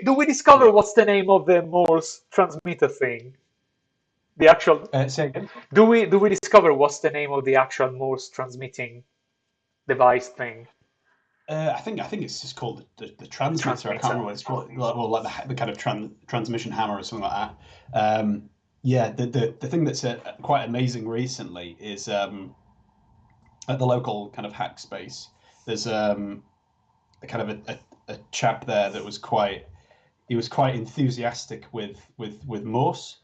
do we discover Yeah. what's the name of the Morse transmitter thing? The actual Say again. do we discover what's the name of the actual Morse transmitting device thing? I think it's just called the The transmitter. I can't transmitter. remember what it's called. Well, like the kind of transmission hammer or something like that. Yeah, the thing that's quite amazing recently is, at the local kind of hack space. There's a kind of a chap there that was quite enthusiastic with Morse,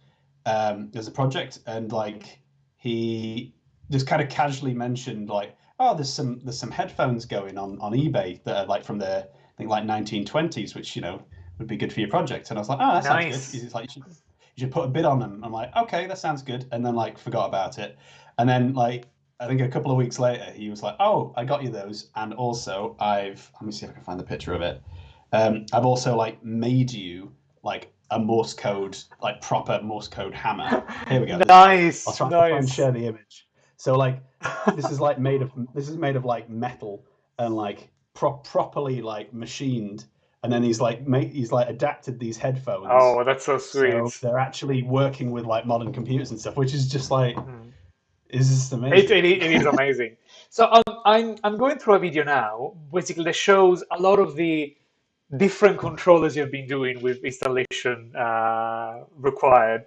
as a project, and like he just kind of casually mentioned like, oh, there's some headphones going on eBay that are like from the, I think, like 1920s, which would be good for your project. And I was like, oh, that sounds good. Nice. He's like, you should put a bid on them. I'm like, okay, that sounds good. And then like forgot about it. And then like I think a couple of weeks later, he was like, oh, I got you those. And also let me see if I can find the picture of it. I've also like made you like a Morse code, like proper Morse code hammer. Here we go. I'll Nice, try to find nice. share the image. So like this is made of like metal and like properly like machined, and then he's like adapted these headphones Oh, that's so so sweet. they're actually working with like modern computers and stuff, which is just like, Hmm. is just It, amazing. it, it is amazing. So I'm going through a video now, basically that shows a lot of the different controllers you've been doing with installation required.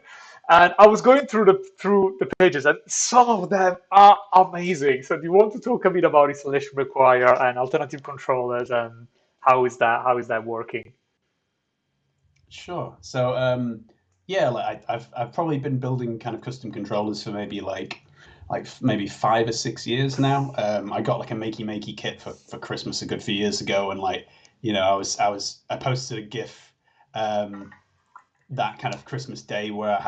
And I was going through the pages, and some of them are amazing. So do you want to talk a bit about installation require and alternative controllers, and how is that working? Sure. So yeah, like I've probably been building kind of custom controllers for maybe 5 or 6 years now. I got like a makey kit for Christmas a good few years ago, and like I posted a GIF, um, that kind of Christmas day where I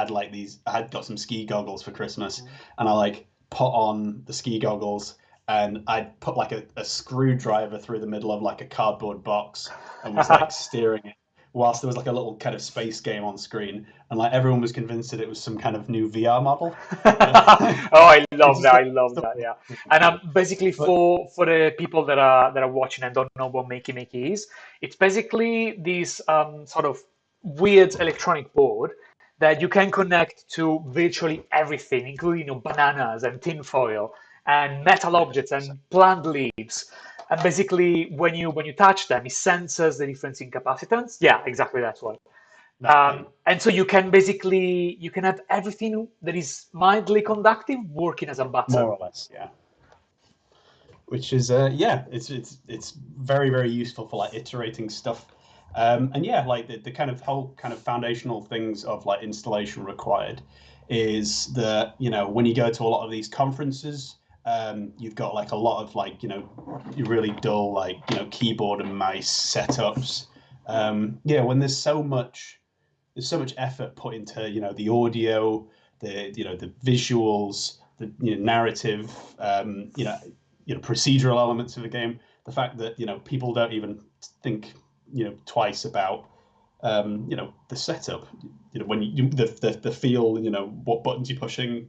had got some ski goggles for Christmas, and I like put on the ski goggles, and I put like a screwdriver through the middle of like a cardboard box and was like steering it whilst there was like a little kind of space game on screen, and like everyone was convinced that it was some kind of new VR model. Oh, I It's love just that. I like love stuff that. like Yeah. that would be And cool. basically But for the people that are watching and don't know what Makey Makey is, it's basically this sort of weird electronic board that you can connect to virtually everything, including bananas and tinfoil and metal objects and plant leaves. And basically, when you touch them, it senses the difference in capacitance. Yeah, exactly that's what. That thing. And so you can have everything that is mildly conductive working as a More button. or less, yeah. Which is yeah, it's very very useful for like iterating stuff, and yeah, like the kind of whole kind of foundational things of like installation required is that when you go to a lot of these conferences, you've got like a lot of like really dull like keyboard and mouse setups. Yeah, when there's so much effort put into the audio, the visuals, the narrative, procedural elements of the game. The fact that people don't even think twice about the setup. When the feel, what buttons you're pushing.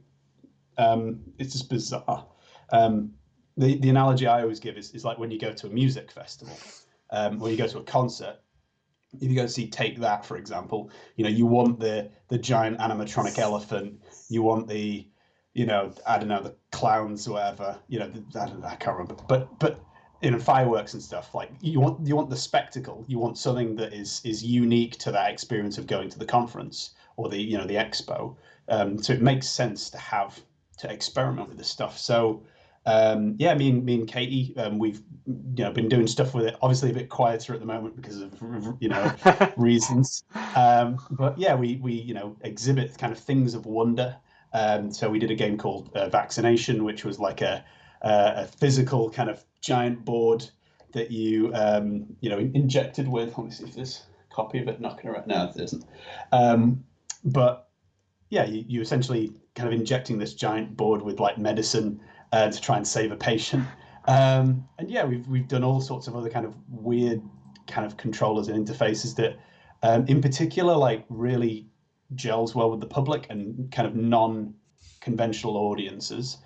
It's just bizarre. The analogy I always give is like when you go to a music festival, or you go to a concert. If you go see Take That, for example, you want the giant animatronic elephant, you want the, I don't know, the clowns, or whatever, I can't remember, but fireworks and stuff. Like you want the spectacle, you want something that is unique to that experience of going to the conference or the expo. So it makes sense to experiment with this stuff. So yeah, me and Katie, we've been doing stuff with it. Obviously, a bit quieter at the moment because of reasons. But yeah, we exhibit kind of things of wonder. So we did a game called Vaccination, which was like a physical kind of giant board that you injected with. Let me see if there's a copy of it knocking around. No, there isn't. But yeah, you essentially kind of injecting this giant board with like medicine to try and save a patient. And yeah, we've done all sorts of other kind of weird kind of controllers and interfaces that, in particular, like really gels well with the public and kind of non-conventional audiences.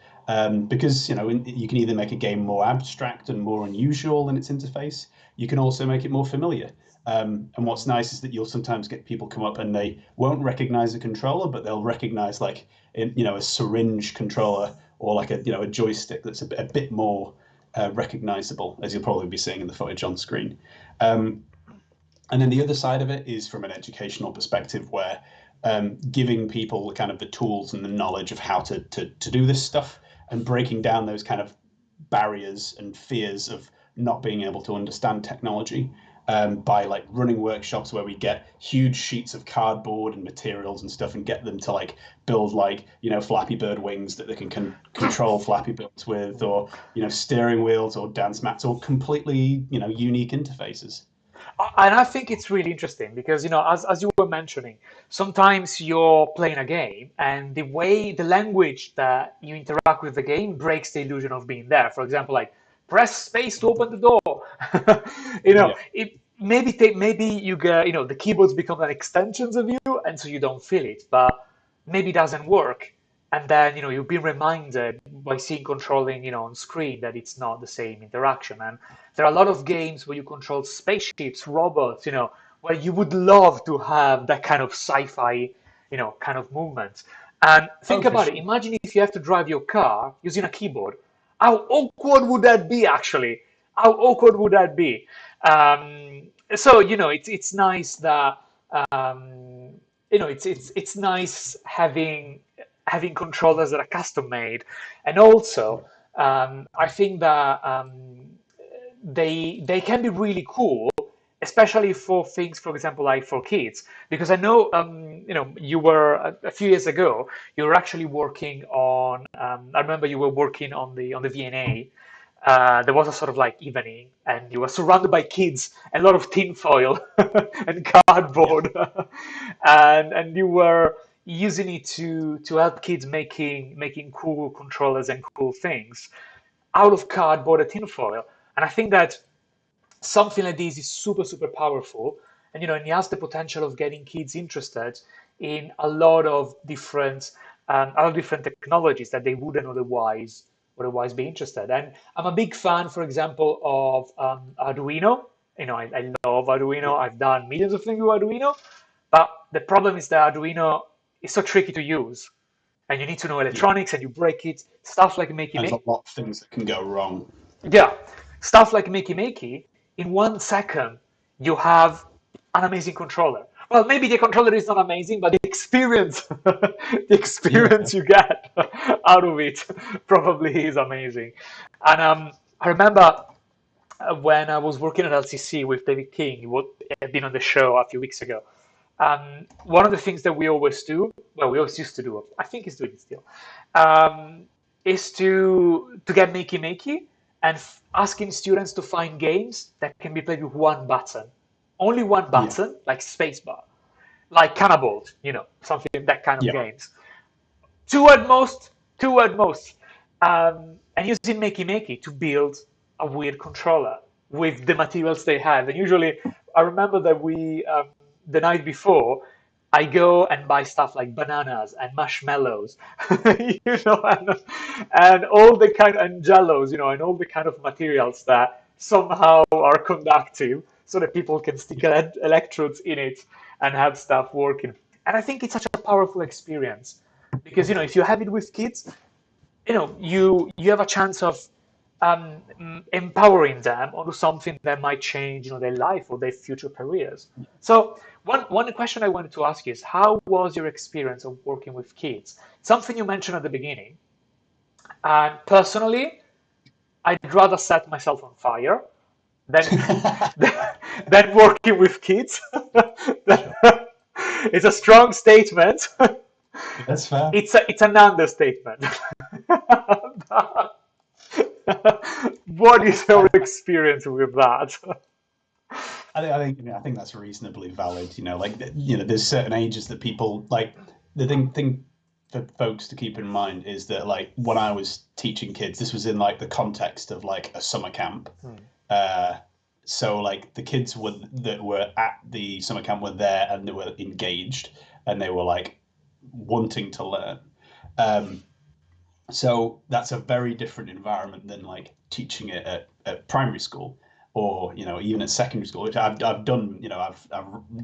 Because you can either make a game more abstract and more unusual in its interface. You can also make it more familiar. And what's nice is that you'll sometimes get people come up and they won't recognize a controller, but they'll recognize like a syringe controller or like a joystick that's a bit more recognizable, as you'll probably be seeing in the footage on screen. And then the other side of it is from an educational perspective, where giving people kind of the tools and the knowledge of how to do this stuff and breaking down those kind of barriers and fears of not being able to understand technology, by like running workshops where we get huge sheets of cardboard and materials and stuff and get them to like build like Flappy Bird wings that they can control Flappy Birds with, or steering wheels or dance mats, or completely unique interfaces. And I think it's really interesting because, as you were mentioning, sometimes you're playing a game and the language that you interact with the game breaks the illusion of being there. For example, like press space to open the door. Yeah. Maybe you get, the keyboards become like extensions of you, and so you don't feel it. But maybe it doesn't work. And then, you've been reminded by seeing controlling, on screen that it's not the same interaction. And there are a lot of games where you control spaceships, robots, where you would love to have that kind of sci-fi, kind of movement. And Oh, think for about it. sure. Imagine if you have to drive your car using a keyboard. How awkward would that be, actually? How awkward would that be? So, it's nice that, it's nice having controllers that are custom made, and also I think that they can be really cool, especially for things, for example, like for kids, because I know you were a few years ago you were actually working on. I remember you were working on the VNA. There was a sort of like evening, and you were surrounded by kids and a lot of tinfoil and Yeah. cardboard, and you were using it to help kids making cool controllers and cool things out of cardboard and tinfoil. And I think that something like this is super super powerful, and it has the potential of getting kids interested in a lot of different technologies that they wouldn't otherwise be interested. And I'm a big fan, for example, of Arduino. I love Arduino. Yeah. I've done millions of things with Arduino, but the problem is that Arduino it's so tricky to use, and you need to know Yeah. electronics, and you break it. Stuff like Makey And there's a Makey, lot of things that can go wrong. yeah, stuff like Makey Makey. In 1 second, you have an amazing controller. Well, maybe the controller is not amazing, but the experience, the Yeah. experience you get out of it probably is amazing. And I remember when I was working at LCC with David King, who had been on the show a few weeks ago. One of the things that we always do, well, we always used to do, I think he's doing it still, is to get Makey Makey and asking students to find games that can be played with one button. Only one Yeah. button, like spacebar, like Cannibal, something, that kind of Yeah. games. Two at most, two at most. And using Makey Makey to build a weird controller with the materials they have. And usually, I remember that the night before, I go and buy stuff like bananas and marshmallows, and all the kind and jellos, and all the kind of materials that somehow are conductive, so that people can stick electrodes in it and have stuff working. And I think it's such a powerful experience because if you have it with kids, you have a chance of empowering them onto something that might change their life or their future careers. So one question I wanted to ask you is, how was your experience of working with kids? Something you mentioned at the beginning. And personally, I'd rather set myself on fire than than working with kids. It's a strong statement. That's fair. It's an understatement. What is your experience with that? I think that's reasonably valid. Like there's certain ages that people like. The thing for folks to keep in mind is that like when I was teaching kids, this was in like the context of like a summer camp. So like the kids that were at the summer camp were there and they were engaged and they were like wanting to learn. So that's a very different environment than like teaching it at primary school or even at secondary school, which I've done. I've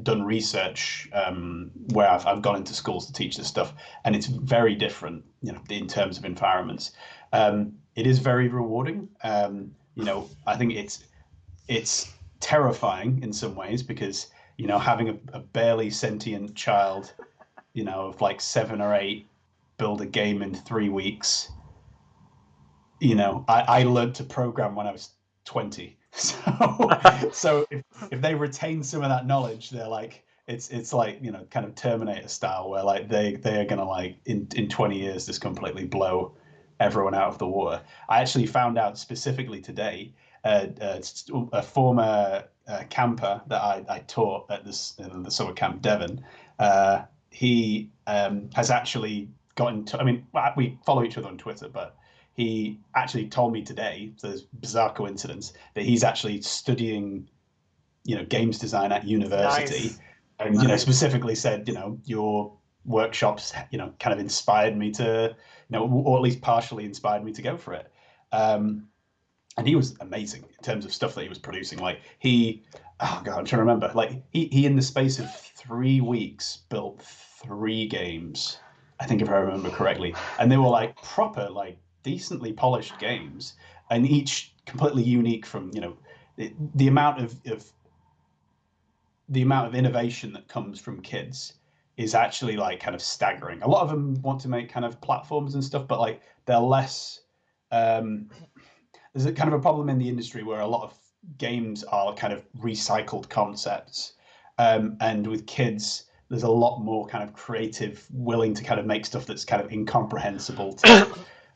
done research where I've gone into schools to teach this stuff, and it's very different in terms of environments. It is very rewarding. I think it's terrifying in some ways because having a barely sentient child of like 7 or 8 build a game in 3 weeks. I learned to program when I was 20. So if they retain some of that knowledge, they're like it's like kind of Terminator style, where like they are gonna like in 20 years just completely blow everyone out of the water. I actually found out specifically today, a former camper that I taught at the summer camp Devon. He has actually gotten to. I mean, we follow each other on Twitter, but he actually told me today, so there's a bizarre coincidence, that he's actually studying, games design at university. Nice. And, specifically said, your workshops, kind of inspired me to, or at least partially inspired me to go for it. And he was amazing in terms of stuff that he was producing. Like oh God, I'm trying to remember. Like he in the space of 3 weeks built 3 games, I think if I remember correctly. And they were like proper, like decently polished games, and each completely unique from, the amount of innovation that comes from kids is actually like kind of staggering. A lot of them want to make kind of platforms and stuff, but like they're less. There's a kind of a problem in the industry where a lot of games are kind of recycled concepts, and with kids, there's a lot more kind of creative, willing to kind of make stuff that's kind of incomprehensible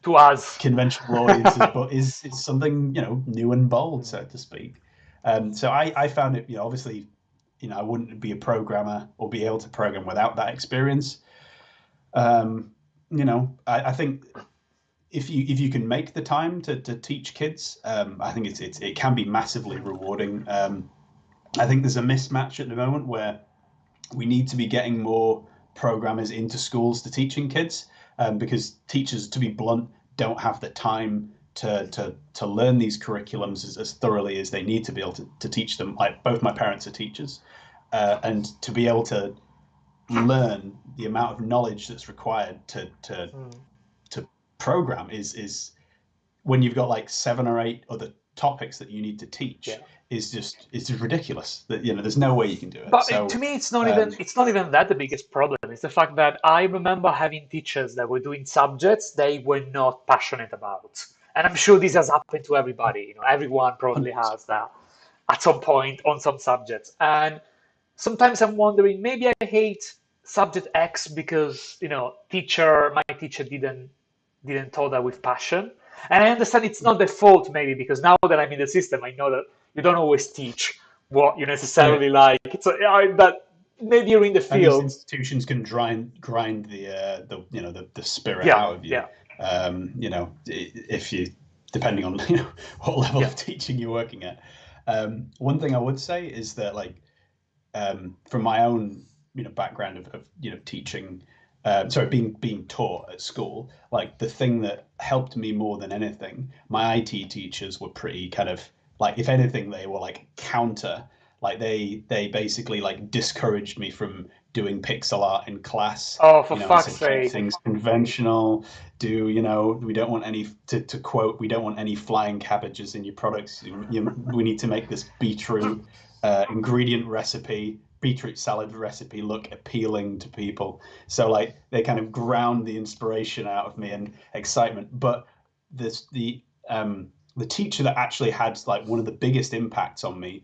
To us. conventional audiences, but is something new and bold, so to speak. So I found it, obviously, I wouldn't be a programmer or be able to program without that experience. I think if you can make the time to teach kids, I think it can be massively rewarding. I think there's a mismatch at the moment where we need to be getting more programmers into schools to teaching kids, because teachers, to be blunt, don't have the time to learn these curriculums as thoroughly as they need to be able to teach them. Like both my parents are teachers, and to be able to learn the amount of knowledge that's required to program is when you've got like 7 or 8 other topics that you need to teach is just ridiculous. That there's no way you can do it. But So to me, it's not even that the biggest problem. It's the fact that I remember having teachers that were doing subjects they were not passionate about, and I'm sure this has happened to everybody. Everyone probably has that at some point on some subjects. And sometimes I'm wondering, maybe I hate subject X because my teacher didn't taught that with passion. And I understand it's not their fault, maybe, because now that I'm in the system, I know that you don't always teach what you necessarily like. But maybe you're in the and these field. institutions can grind the spirit out of you. If you, depending on what level of teaching you're working at. One thing I would say is that, like, from my own background of teaching, being taught at school, like, the thing that helped me more than anything, my IT teachers were pretty kind of like, if anything, they were like counter. Like, they basically like discouraged me from doing pixel art in class. Oh, for fuck's sake! Keep things conventional. We don't want any, to quote, we don't want any flying cabbages in your products. We need to make this beetroot beetroot salad recipe look appealing to people. So, like, they kind of ground the inspiration out of me and excitement. But the teacher that actually had like one of the biggest impacts on me,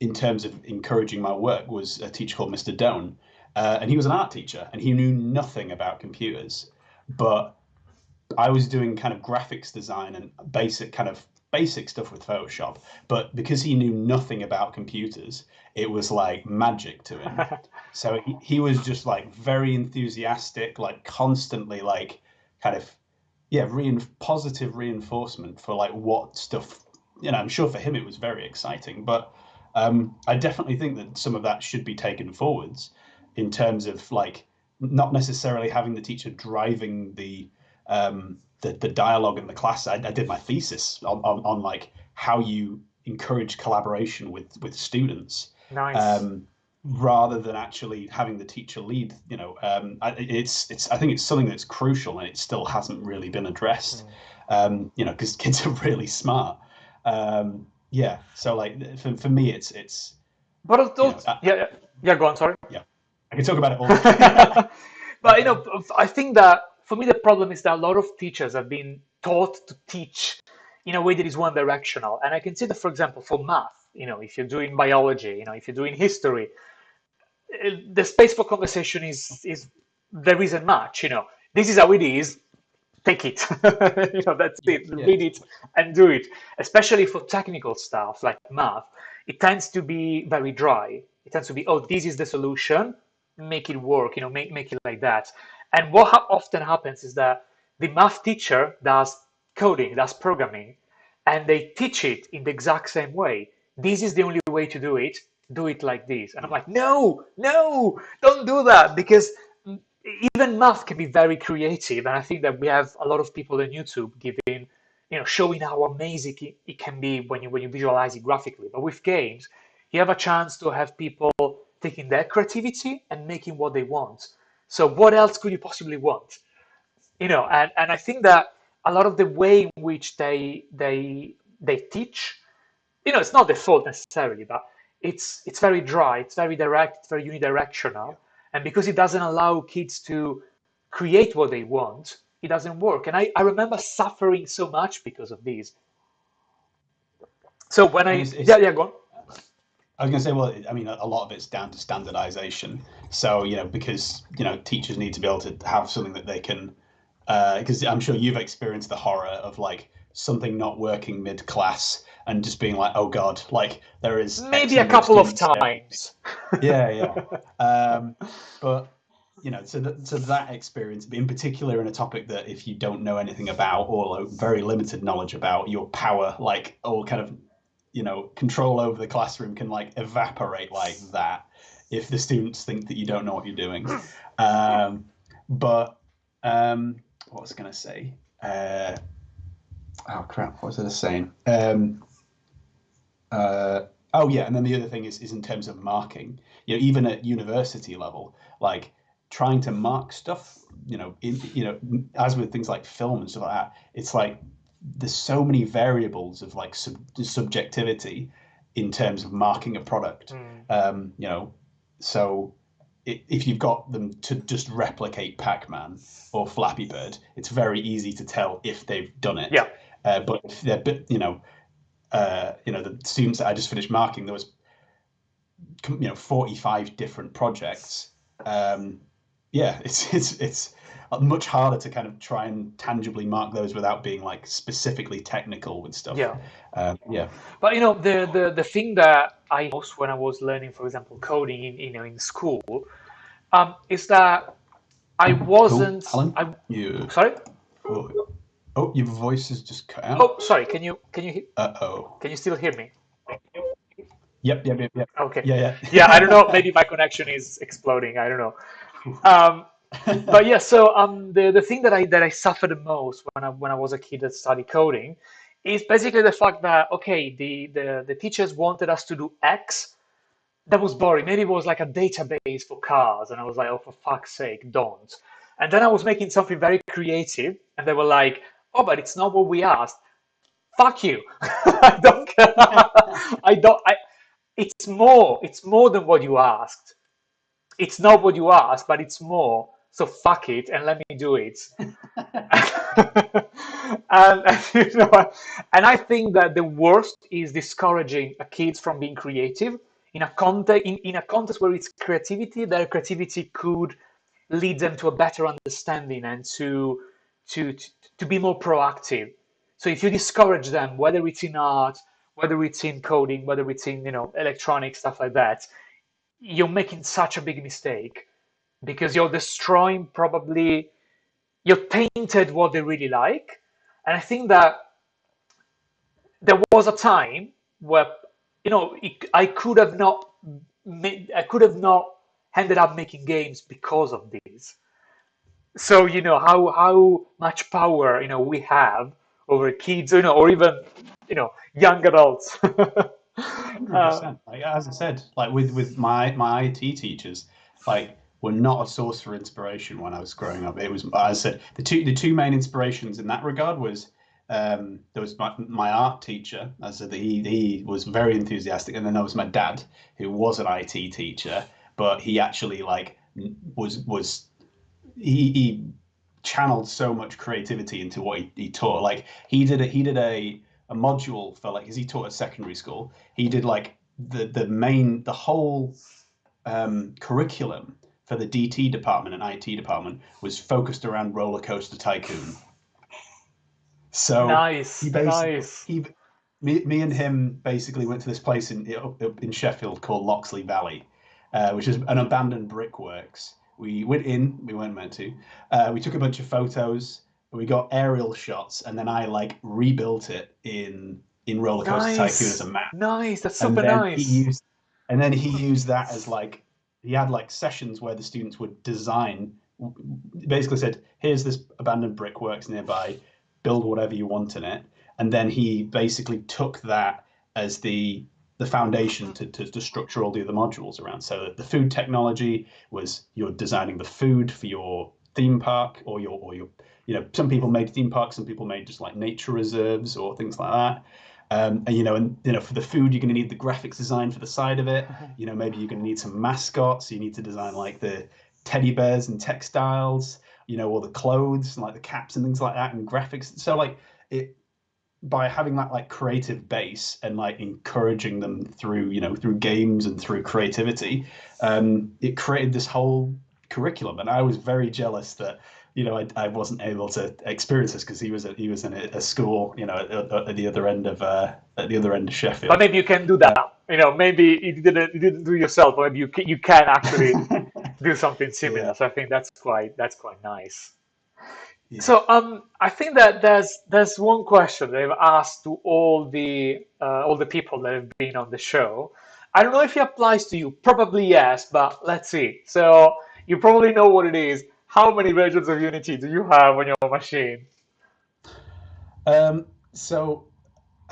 in terms of encouraging my work, was a teacher called Mr. Doan. And he was an art teacher, and he knew nothing about computers. But I was doing kind of graphics design and basic stuff with Photoshop. But because he knew nothing about computers, it was like magic to him. So he was just like very enthusiastic, like constantly like kind of positive reinforcement for like what stuff. I'm sure for him it was very exciting, but I definitely think that some of that should be taken forwards in terms of like not necessarily having the teacher driving the dialogue in the class. I did my thesis on like how you encourage collaboration with students. Nice. Rather than actually having the teacher lead. I think it's something that's crucial, and it still hasn't really been addressed. Because kids are really smart. So like for me, it's. But go on. Sorry. Yeah, I can talk about it all the time. But I think that for me the problem is that a lot of teachers have been taught to teach in a way that is one directional. And I can see that, for example, for math, if you're doing biology, if you're doing history, the space for conversation is there isn't much. This is how it is. Take it. That's it. Read it and do it. Especially for technical stuff like math, it tends to be very dry. It tends to be, oh, this is the solution. Make it work. Make it like that. And what often happens is that the math teacher does coding, does programming, and they teach it in the exact same way. This is the only way to do it. Do it like this. And I'm like, no, don't do that, because even math can be very creative. And I think that we have a lot of people on YouTube giving, showing how amazing it can be when you visualize it graphically. But with games, you have a chance to have people taking their creativity and making what they want. So what else could you possibly want? And I think that a lot of the way in which they teach, it's not their fault necessarily, but it's very dry, it's very direct, it's very unidirectional. And because it doesn't allow kids to create what they want, it doesn't work. And I remember suffering so much because of this. So when go on. I was going to say, well, I mean, a lot of it's down to standardization. So, because, teachers need to be able to have something that they can, because I'm sure you've experienced the horror of like something not working mid-class and just being like, oh God, like there is maybe a couple of times. But so that experience, in particular in a topic that if you don't know anything about or very limited knowledge about, your power, like all kind of control over the classroom can like evaporate like that if the students think that you don't know what you're doing. What was I going to say? Oh crap! What was I saying? Oh yeah, and then the other thing is in terms of marking. Even at university level, like trying to mark stuff, as with things like film and stuff like that, it's like there's so many variables of like subjectivity in terms of marking a product. Mm. So if you've got them to just replicate Pac-Man or Flappy Bird, it's very easy to tell if they've done Yeah. it. But if they're, the students that I just finished marking, there was 45 different projects. Yeah, it's much harder to kind of try and tangibly mark those without being like specifically technical with stuff. Yeah. Yeah. But the thing that I most when I was learning, for example, coding in school, is that I Oh, wasn't. Alan, I you. sorry. Oh, oh, your voice is just cut out. Oh, sorry. Uh-oh. Can you still hear me? Yep. Okay. Yeah, Yeah, I don't know. yeah. Maybe my connection is exploding. I don't know. Um, but yeah, so the thing that I suffered the most when I was a kid that studied coding is basically the fact that okay, the teachers wanted us to do X. That was boring. Maybe it was like a database for cars, and I was like, oh, for fuck's sake, don't. And then I was making something very creative, and they were like, oh, but it's not what we asked. Fuck you. I don't care. I don't. It's more than what you asked. It's not what you asked, but it's more. So fuck it and let me do it. and, and I think that the worst is discouraging a kids from being creative in a context where it's creativity. Their creativity could lead them to a better understanding and to to be more proactive. So if you discourage them, whether it's in art, whether it's in coding, whether it's in electronics, stuff like that, you're making such a big mistake because you're destroying probably you're tainted what they really like. And I think that there was a time where I could have not ended up making games because of this. So how much power we have over kids, or even young adults. 100%. Like, as I said, like with my IT teachers, like were not a source for inspiration when I was growing up. It was, as I said, the two main inspirations in that regard was there was my art teacher. As I said, he was very enthusiastic, and then there was my dad, who was an IT teacher, but he actually like was he channeled so much creativity into what he taught. Like he did a module for like, because he taught at secondary school. He did like the whole curriculum for the DT department and IT department was focused around Roller Coaster Tycoon. So he Nice, basically nice. he me and him basically went to this place up in Sheffield called Loxley Valley, which is an abandoned brickworks. We went in, we weren't meant to. We took a bunch of photos, we got aerial shots, and then I like rebuilt it in Roller Coaster Tycoon as a Nice, map. nice. That's And super then he nice. used and then he used that as like he had like sessions where the students would design, basically said, here's this abandoned brickworks nearby, build whatever you want in it. And then he basically took that as the foundation to structure all the other modules around. So the food technology was you're designing the food for your theme park, or your some people made theme parks, some people made just like nature reserves or things like that. And for the food, you're going to need the graphics design for the side of it. Maybe you're going to need some mascots. So you need to design like the teddy bears and textiles, or the clothes and like the caps and things like that, and graphics. So like it by having that like creative base and like encouraging them through games and through creativity, it created this whole curriculum. And I was very jealous that I wasn't able to experience this because he was in a school at the other end of But Sheffield. maybe you can do that. Maybe you didn't do yourself, but maybe you can actually do something Yeah, similar. So I think that's quite nice. yeah. So I think that there's one question that I've asked to all the people that have been on the show. I don't know if it applies to you. Probably yes, but let's see. So you probably know what it is. How many versions of Unity do you have on your machine? So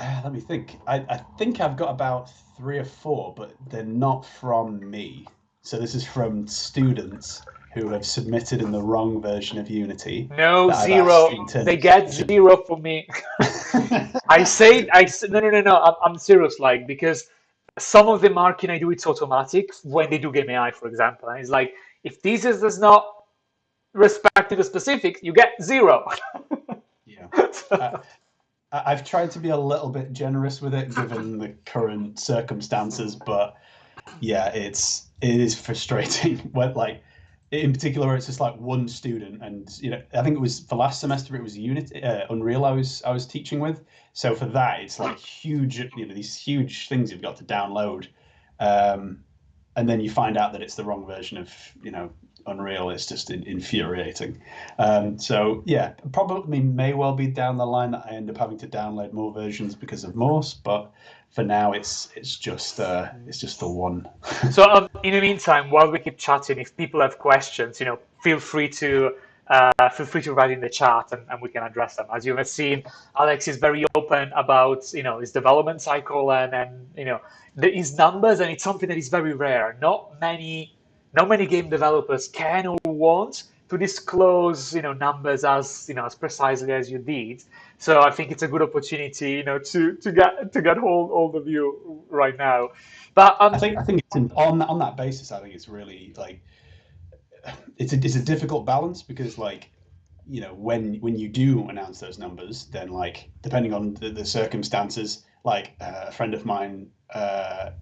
let me think. I think I've got about 3 or 4, but they're not from me. So this is from students who have submitted in the wrong version of Unity No, that I've asked zero. in terms They of get submission. zero for me. No. I'm serious, like, because some of the marking I do, it's automatic when they do game AI, for example. And it's like, if thesis does not respect to the specifics, you get zero. Yeah. I've tried to be a little bit generous with it given the current circumstances, but yeah, it is frustrating. When, like, in particular, it's just like one student, and I think it was for last semester. It was Unity, Unreal. I was teaching with. So for that, it's like huge. These huge things you've got to download, and then you find out that it's the wrong version of Unreal. It's just infuriating. So yeah, probably may well be down the line that I end up having to download more versions because of MORSE, but for now it's just the one. So in the meantime, while we keep chatting, if people have questions, feel free to write in the chat, and we can address them. As you have seen, Alex is very open about his development cycle and his numbers, and it's something that is very rare. Not many game developers can or want to disclose numbers as precisely as you did. So I think it's a good opportunity to get hold of you right now. But I think it's on that basis. I think it's really like it's a difficult balance because when you do announce those numbers, then like depending on the circumstances, like a friend of mine,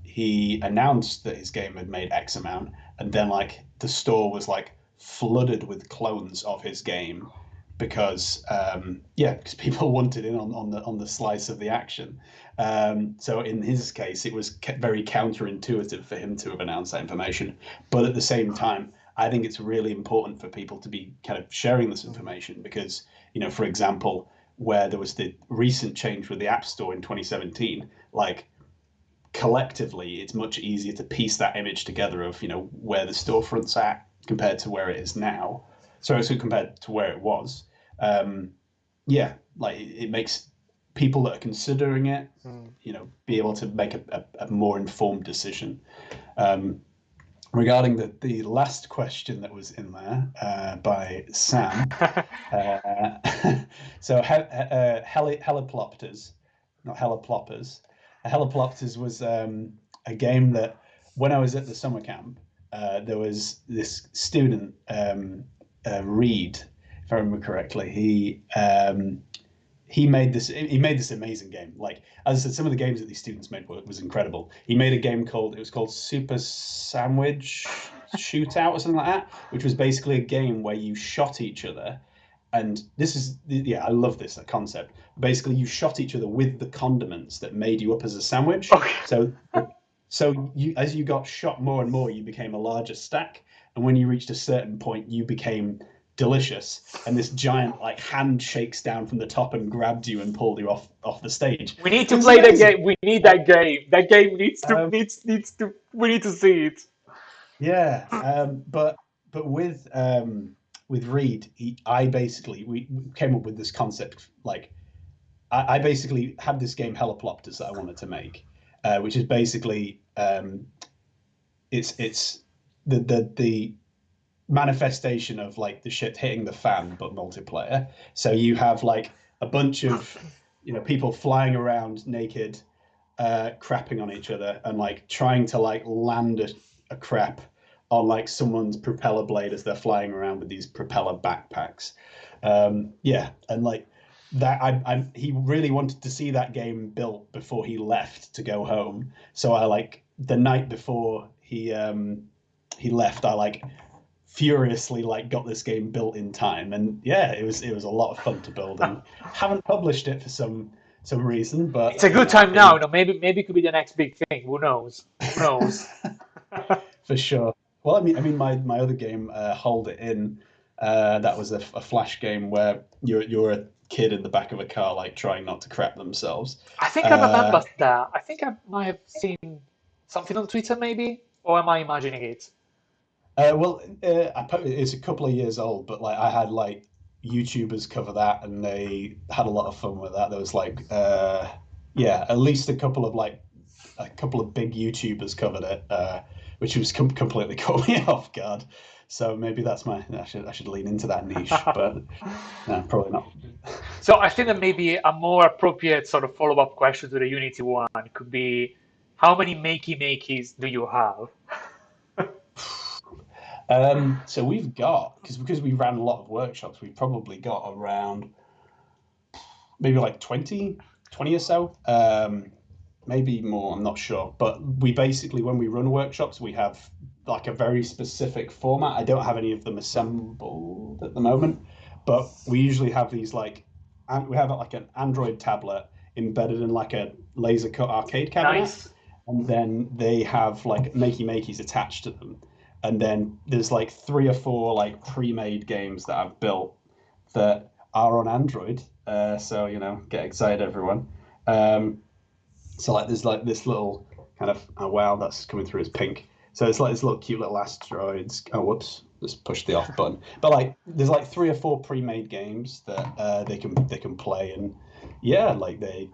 he announced that his game had made X amount, and then like the store was like flooded with clones of his game because because people wanted in on the slice of the action. So in his case, it was very counterintuitive for him to have announced that information, but at the same time, I think it's really important for people to be kind of sharing this information because, for example, where there was the recent change with the App Store in 2017, like collectively, it's much easier to piece that image together of, where the storefront's at compared to where it is now. So compared to where it was. Like it makes people that are considering it, be able to make a more informed decision. Regarding the last question that was in there by Sam, so Heliplopters, not Heliploppers. Heliplopters was a game that when I was at the summer camp, there was this student, Reed, if I remember correctly. He made this amazing game. Like, as I said, some of the games that these students made was incredible. He made a game called Super Sandwich Shootout or something like that, which was basically a game where you shot each other. And this is, I love this concept. Basically, you shot each other with the condiments that made you up as a sandwich. Okay. So you, as you got shot more and more, you became a larger stack. And when you reached a certain point, you became delicious, and this giant like hand shakes down from the top and grabbed you and pulled you off the stage. We need to play that game. We need that game. That game needs to. We need to see it. Yeah, but with Reed, we came up with this concept. Like, I basically had this game Heliplopters that I wanted to make, which is basically it's the manifestation of like the shit hitting the fan, but multiplayer. So you have like a bunch of people flying around naked, crapping on each other, and like trying to like land a crap on like someone's propeller blade as they're flying around with these propeller backpacks. And like that, he really wanted to see that game built before he left to go home. So I like the night before he left, I like furiously like got this game built in time, and it was a lot of fun to build, and haven't published it for some reason, but it's a good time now. Maybe it could be the next big thing. Who knows? For sure. Well, I mean my other game, Hold It In, that was a flash game where you're a kid in the back of a car like trying not to crap themselves. I think I remember that. I think I might have seen something on Twitter, maybe, or am I imagining it? It's a couple of years old, but like I had like YouTubers cover that, and they had a lot of fun with that. There was like at least a couple of like a couple of big YouTubers covered it, which was completely caught me off guard. So maybe that's I should lean into that niche, but no, probably not. So I think that maybe a more appropriate sort of follow-up question to the Unity one could be, how many makey-makeys do you have? So we've got, because we ran a lot of workshops, we've probably got around maybe like 20 or so, maybe more, I'm not sure. But we basically, when we run workshops, we have like a very specific format. I don't have any of them assembled at the moment, but we usually have these we have like an Android tablet embedded in like a laser cut arcade cabinet. Nice. And then they have like makey-makeys attached to them. And then there's like 3 or 4 like pre-made games that I've built that are on Android. So get excited, everyone. So like there's like this little kind of, oh wow, that's coming through as pink. So it's like this little cute little asteroids. Oh whoops, just push the off button. But like there's like 3 or 4 pre-made games that they can play, and yeah, like they,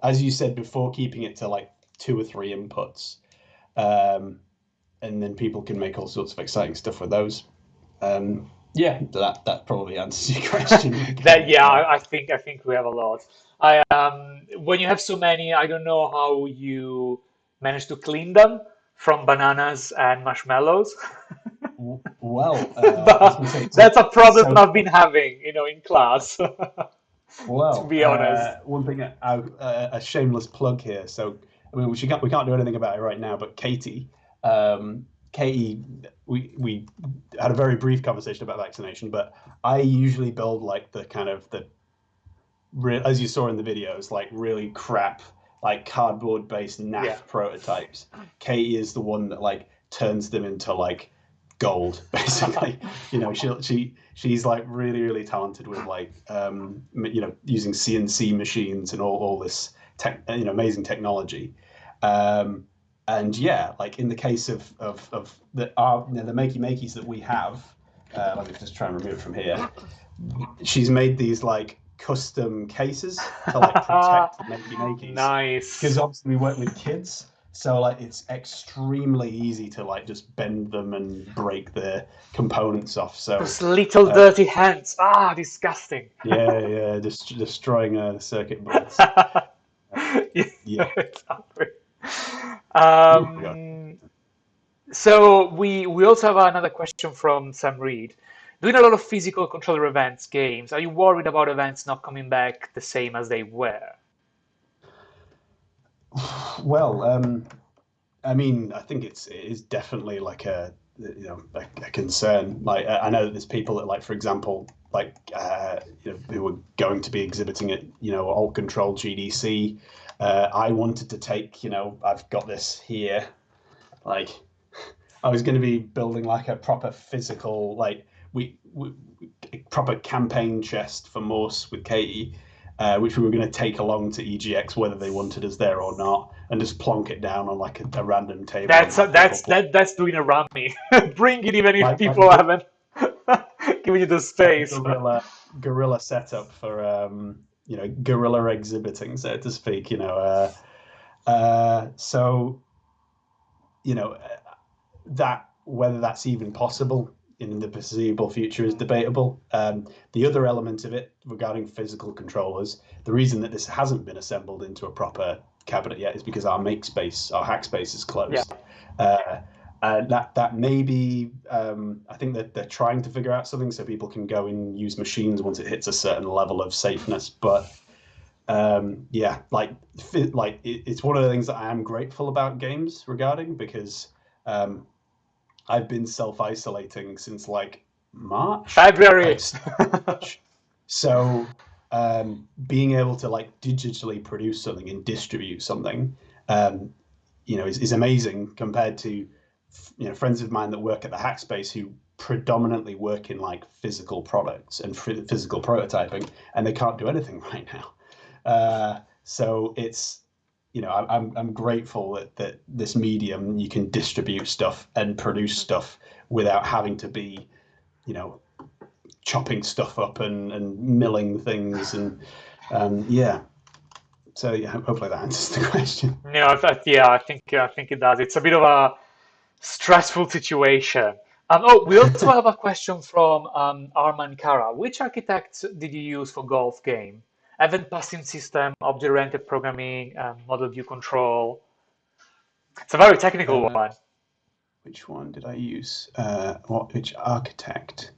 as you said before, keeping it to like 2 or 3 inputs. And then people can make all sorts of exciting stuff with those. Yeah, that probably answers your question. I think we have a lot. I When you have so many, I don't know how you manage to clean them from bananas and marshmallows. Well, I was But going to say, that's a problem so I've been having, in class, to well, be honest. one thing, a shameless plug here. So, I mean, we can't do anything about it right now, but Katie, we had a very brief conversation about vaccination, but I usually build like the kind of as you saw in the videos, like really crap, like cardboard based naff Yeah. prototypes. Katie is the one that like turns them into like gold, basically. She's like really talented with like using CNC machines and all this amazing technology. And yeah, like in the case of the makey-makeys that we have, let me just try and remove it from here. She's made these like custom cases to like protect the makey-makeys, Nice. because obviously we work with kids, so like it's extremely easy to like just bend them and break the components off. So Those little dirty hands. Ah, disgusting. yeah, just destroying the circuit boards. Yeah. Exactly. Yeah. So we also have another question from Sam Reed. Doing a lot of physical controller events, games, are you worried about events not coming back the same as they were? Well, I mean, I think it is definitely like a concern. Like I know that there's people that, like, for example, like who were going to be exhibiting at Alt Control GDC. I wanted to take, I've got this here, like I was going to be building like a proper physical, like we proper campaign chest for MORSE with Katie, which we were going to take along to EGX whether they wanted us there or not, and just plonk it down on like a random table. That's doing a rummy. Bring it even if people haven't given you the space. Guerrilla setup for guerrilla exhibiting, so to speak. So that whether that's even possible in the foreseeable future is debatable. The other element of it regarding physical controllers, the reason that this hasn't been assembled into a proper cabinet yet is because our hack space is closed. Yeah. That may be, I think that they're trying to figure out something so people can go and use machines once it hits a certain level of safeness. But yeah, it's one of the things that I am grateful about games regarding, because I've been self-isolating since like March. February. So being able to like digitally produce something and distribute something, is amazing compared to friends of mine that work at the Hackspace who predominantly work in like physical products and physical prototyping, and they can't do anything right now. So it's I'm grateful that this medium, you can distribute stuff and produce stuff without having to be chopping stuff up and milling things, and yeah. So yeah, hopefully that answers the question. No, yeah, I think it does. It's a bit of a stressful situation. We also have a question from Arman Kara. Which architect did you use for golf game? Event passing system, object-oriented programming, model view control. It's a very technical Uh, one. which one did I use? Which architect?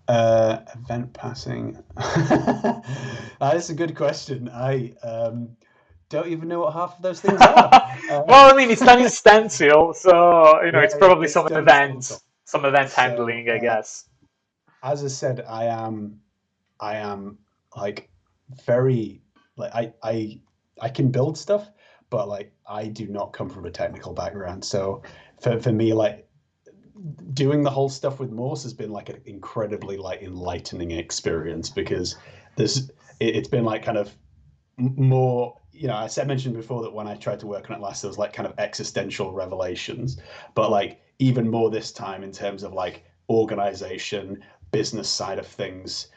Event passing. That is a good question. I don't even know what half of those things are. Well, I mean, it's done in stencil, so Yeah, it's probably it's done in stencil. some event So, handling, I guess. as I said, I am like very like I can build stuff, but like I do not come from a technical background. So for me, like doing the whole stuff with Morse has been like an incredibly like enlightening experience because it's been like kind of more, you know, I mentioned before that when I tried to work on it last, there was like kind of existential revelations, but like even more this time in terms of like organization, business side of things,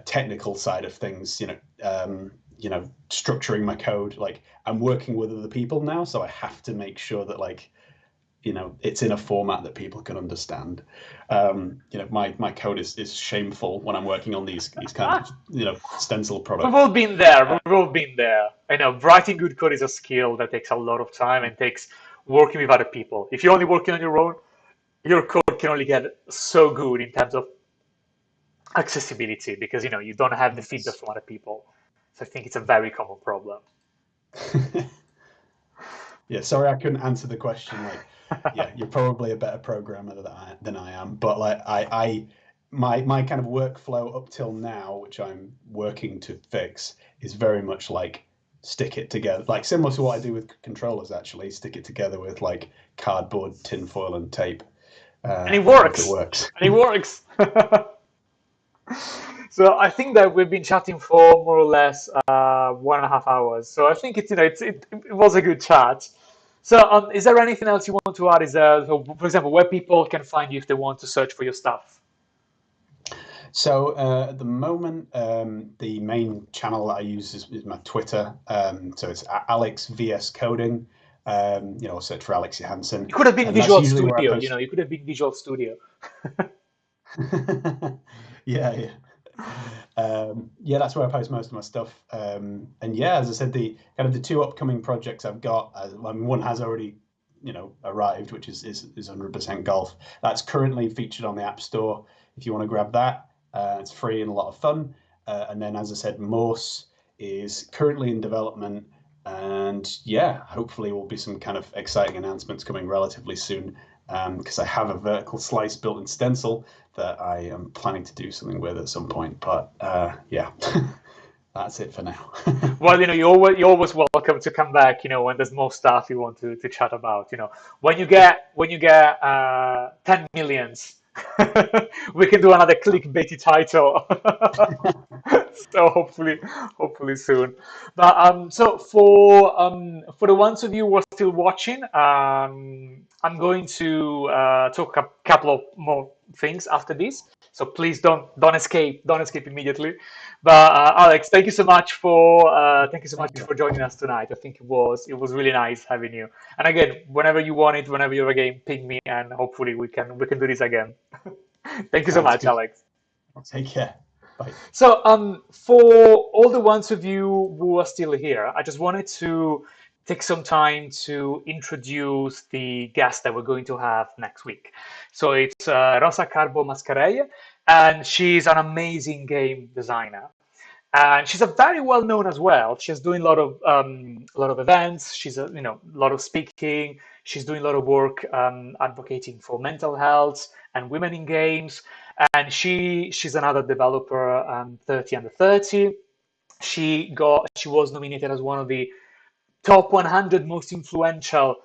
technical side of things, structuring my code. Like I'm working with other people now, so I have to make sure that like it's in a format that people can understand. My code is shameful when I'm working on these kinds of stencil We've products. all been there. We've all been there. I know writing good code is a skill that takes a lot of time and takes working with other people. If you're only working on your own, your code can only get so good in terms of accessibility because you don't have the feedback Yes. from other people. So I think it's a very common problem. Yeah, sorry I couldn't answer the question. Like, yeah, you're probably a better programmer than I am, but like my kind of workflow up till now, which I'm working to fix, is very much like stick it together, like similar to what I do with controllers. Actually, stick it together with like cardboard, tinfoil, and tape, And it and hope it works. works. And it works. So I think that we've been chatting for more or less 1.5 hours. So I think it was a good chat. So is there anything else you want to add? So, for example, where people can find you if they want to search for your stuff? So at the moment, the main channel that I use is my Twitter. So it's Alex VS Coding. Search for Alex Johansson, You could have been and that's Visual usually where I Studio. post. You could have been Visual Studio. Yeah, yeah. Yeah, that's where I post most of my stuff. And yeah, as I said, the kind of the two upcoming projects I've got, one has already, arrived, which is 100% golf. That's currently featured on the App Store. If you want to grab that, it's free and a lot of fun. And then, as I said, Morse is currently in development, and yeah, hopefully will be some kind of exciting announcements coming relatively soon. Because I have a vertical slice built in stencil that I am planning to do something with at some point. But yeah, that's it for now. Well, you're always welcome to come back. When there's more stuff you want to chat about. When you get 10 millions, we can do another clickbaity title. So hopefully soon. But so for the ones of you who are still watching, I'm going to talk a couple of more things after this. So please don't escape. Don't escape immediately. But Alex, thank you so much Thank you. for joining us tonight. I think it was really nice having you. And again, whenever you want it, whenever you're again, ping me, and hopefully we can do this again. Thank you so Sounds much, good. Alex. Take care. Bye. So, for all the ones of you who are still here, I just wanted to take some time to introduce the guest that we're going to have next week. So it's Rosa Carbo Mascarell, and she's an amazing game designer. And she's a very well known as well. She's doing a lot of events. She's a lot of speaking. She's doing a lot of work advocating for mental health and women in games. And she's another developer, 30 under 30. She was nominated as one of the top 100 most influential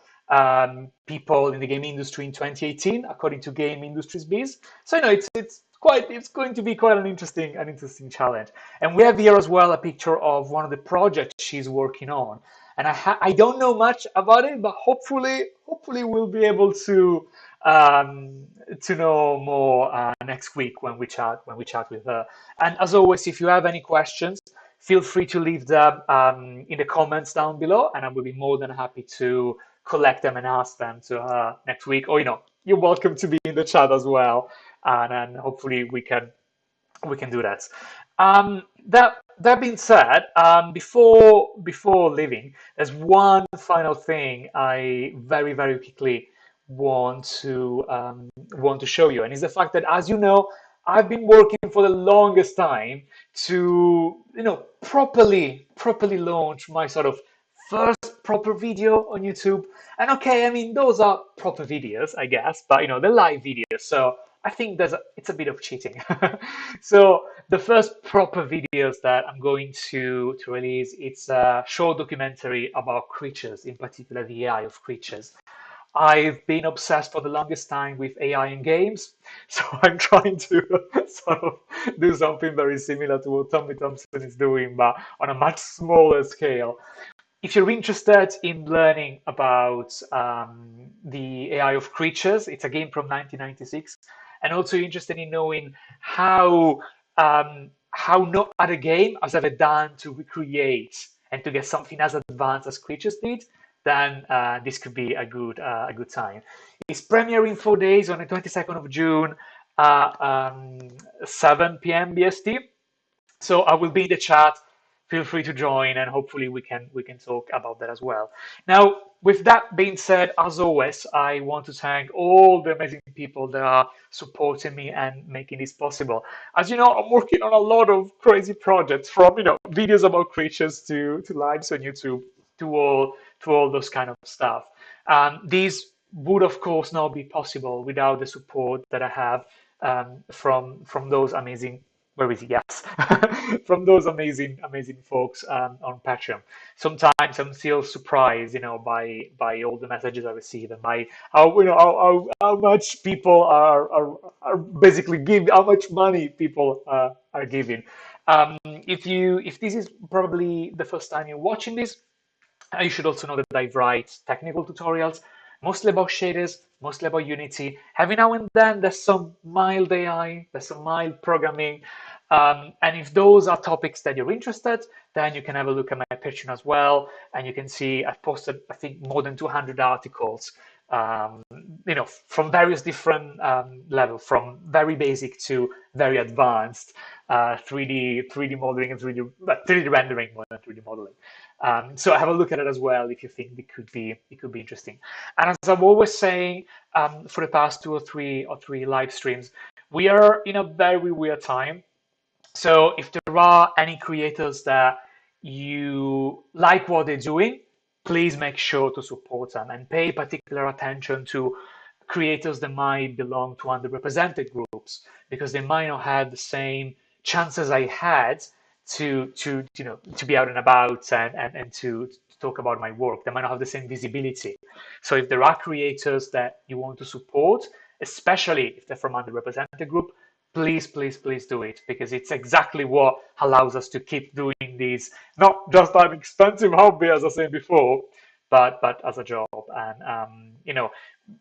people in the game industry in 2018, according to Game Industries Biz. So it's going to be quite an interesting challenge. And we have here as well a picture of one of the projects she's working on. And I don't know much about it, but hopefully we'll be able to know more next week when we chat with her. And as always, if you have any questions, feel free to leave them in the comments down below, and I will be more than happy to collect them and ask them to next week. Or you're welcome to be in the chat as well, and then hopefully we can do that. That being said, before leaving, there's one final thing I very very quickly want to show you, and it's the fact that, as you know, I've been working for the longest time to properly launch my sort of first proper video on YouTube. And okay, I mean, those are proper videos, I guess, but they're live videos, so I think it's a bit of cheating. So the first proper videos that I'm going to release, it's a short documentary about creatures, in particular the AI of creatures. I've been obsessed for the longest time with AI in games, so I'm trying to sort of do something very similar to what Tommy Thompson is doing, but on a much smaller scale. If you're interested in learning about the AI of creatures, it's a game from 1996, and also interested in knowing how no other game has ever done to recreate and to get something as advanced as creatures did, then this could be a good time. It's premiering 4 days on the 22nd of June, 7 p.m. BST. So I will be in the chat. Feel free to join, and hopefully we can talk about that as well. Now, with that being said, as always, I want to thank all the amazing people that are supporting me and making this possible. As you know, I'm working on a lot of crazy projects, from videos about creatures to lives on YouTube to all those kind of stuff. These would of course not be possible without the support that I have from those amazing. Where is he? Yes, from those amazing folks on Patreon. Sometimes I'm still surprised, by all the messages I receive, and by how much people are basically giving, how much money people are giving. If this is probably the first time you're watching this, you should also know that I write technical tutorials, mostly about shaders, mostly about Unity. Every now and then there's some mild AI, there's some mild programming. And if those are topics that you're interested, then you can have a look at my Patreon as well. And you can see I've posted, I think, more than 200 articles, from various different levels, from very basic to very advanced 3D modeling and 3D rendering more than 3D modeling. So have a look at it as well if you think it could be interesting. And as I'm always saying, for the past two or three live streams, we are in a very weird time. So if there are any creators that you like what they're doing, please make sure to support them and pay particular attention to creators that might belong to underrepresented groups, because they might not have the same chances I had to be out and about and to talk about my work. They might not have the same visibility. So if there are creators that you want to support, especially if they're from underrepresented group, please do it, because it's exactly what allows us to keep doing these, not just an expensive hobby, as I said before, but as a job. And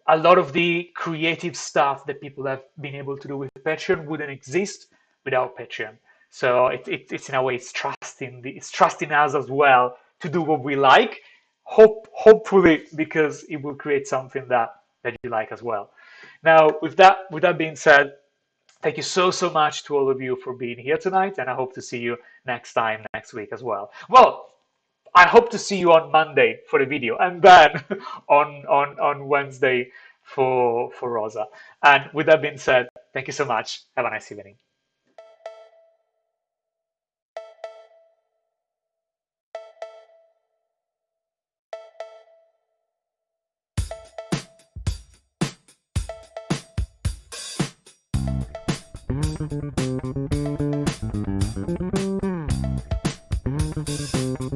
a lot of the creative stuff that people have been able to do with Patreon wouldn't exist without Patreon. So it's in a way, it's trusting us as well to do what we like, hopefully, because it will create something that you like as well. Now, with that being said, thank you so much to all of you for being here tonight, and I hope to see you next week as well. Well, I hope to see you on Monday for the video, and then on Wednesday for Rosa. And with that being said, thank you so much. Have a nice evening. Thank you.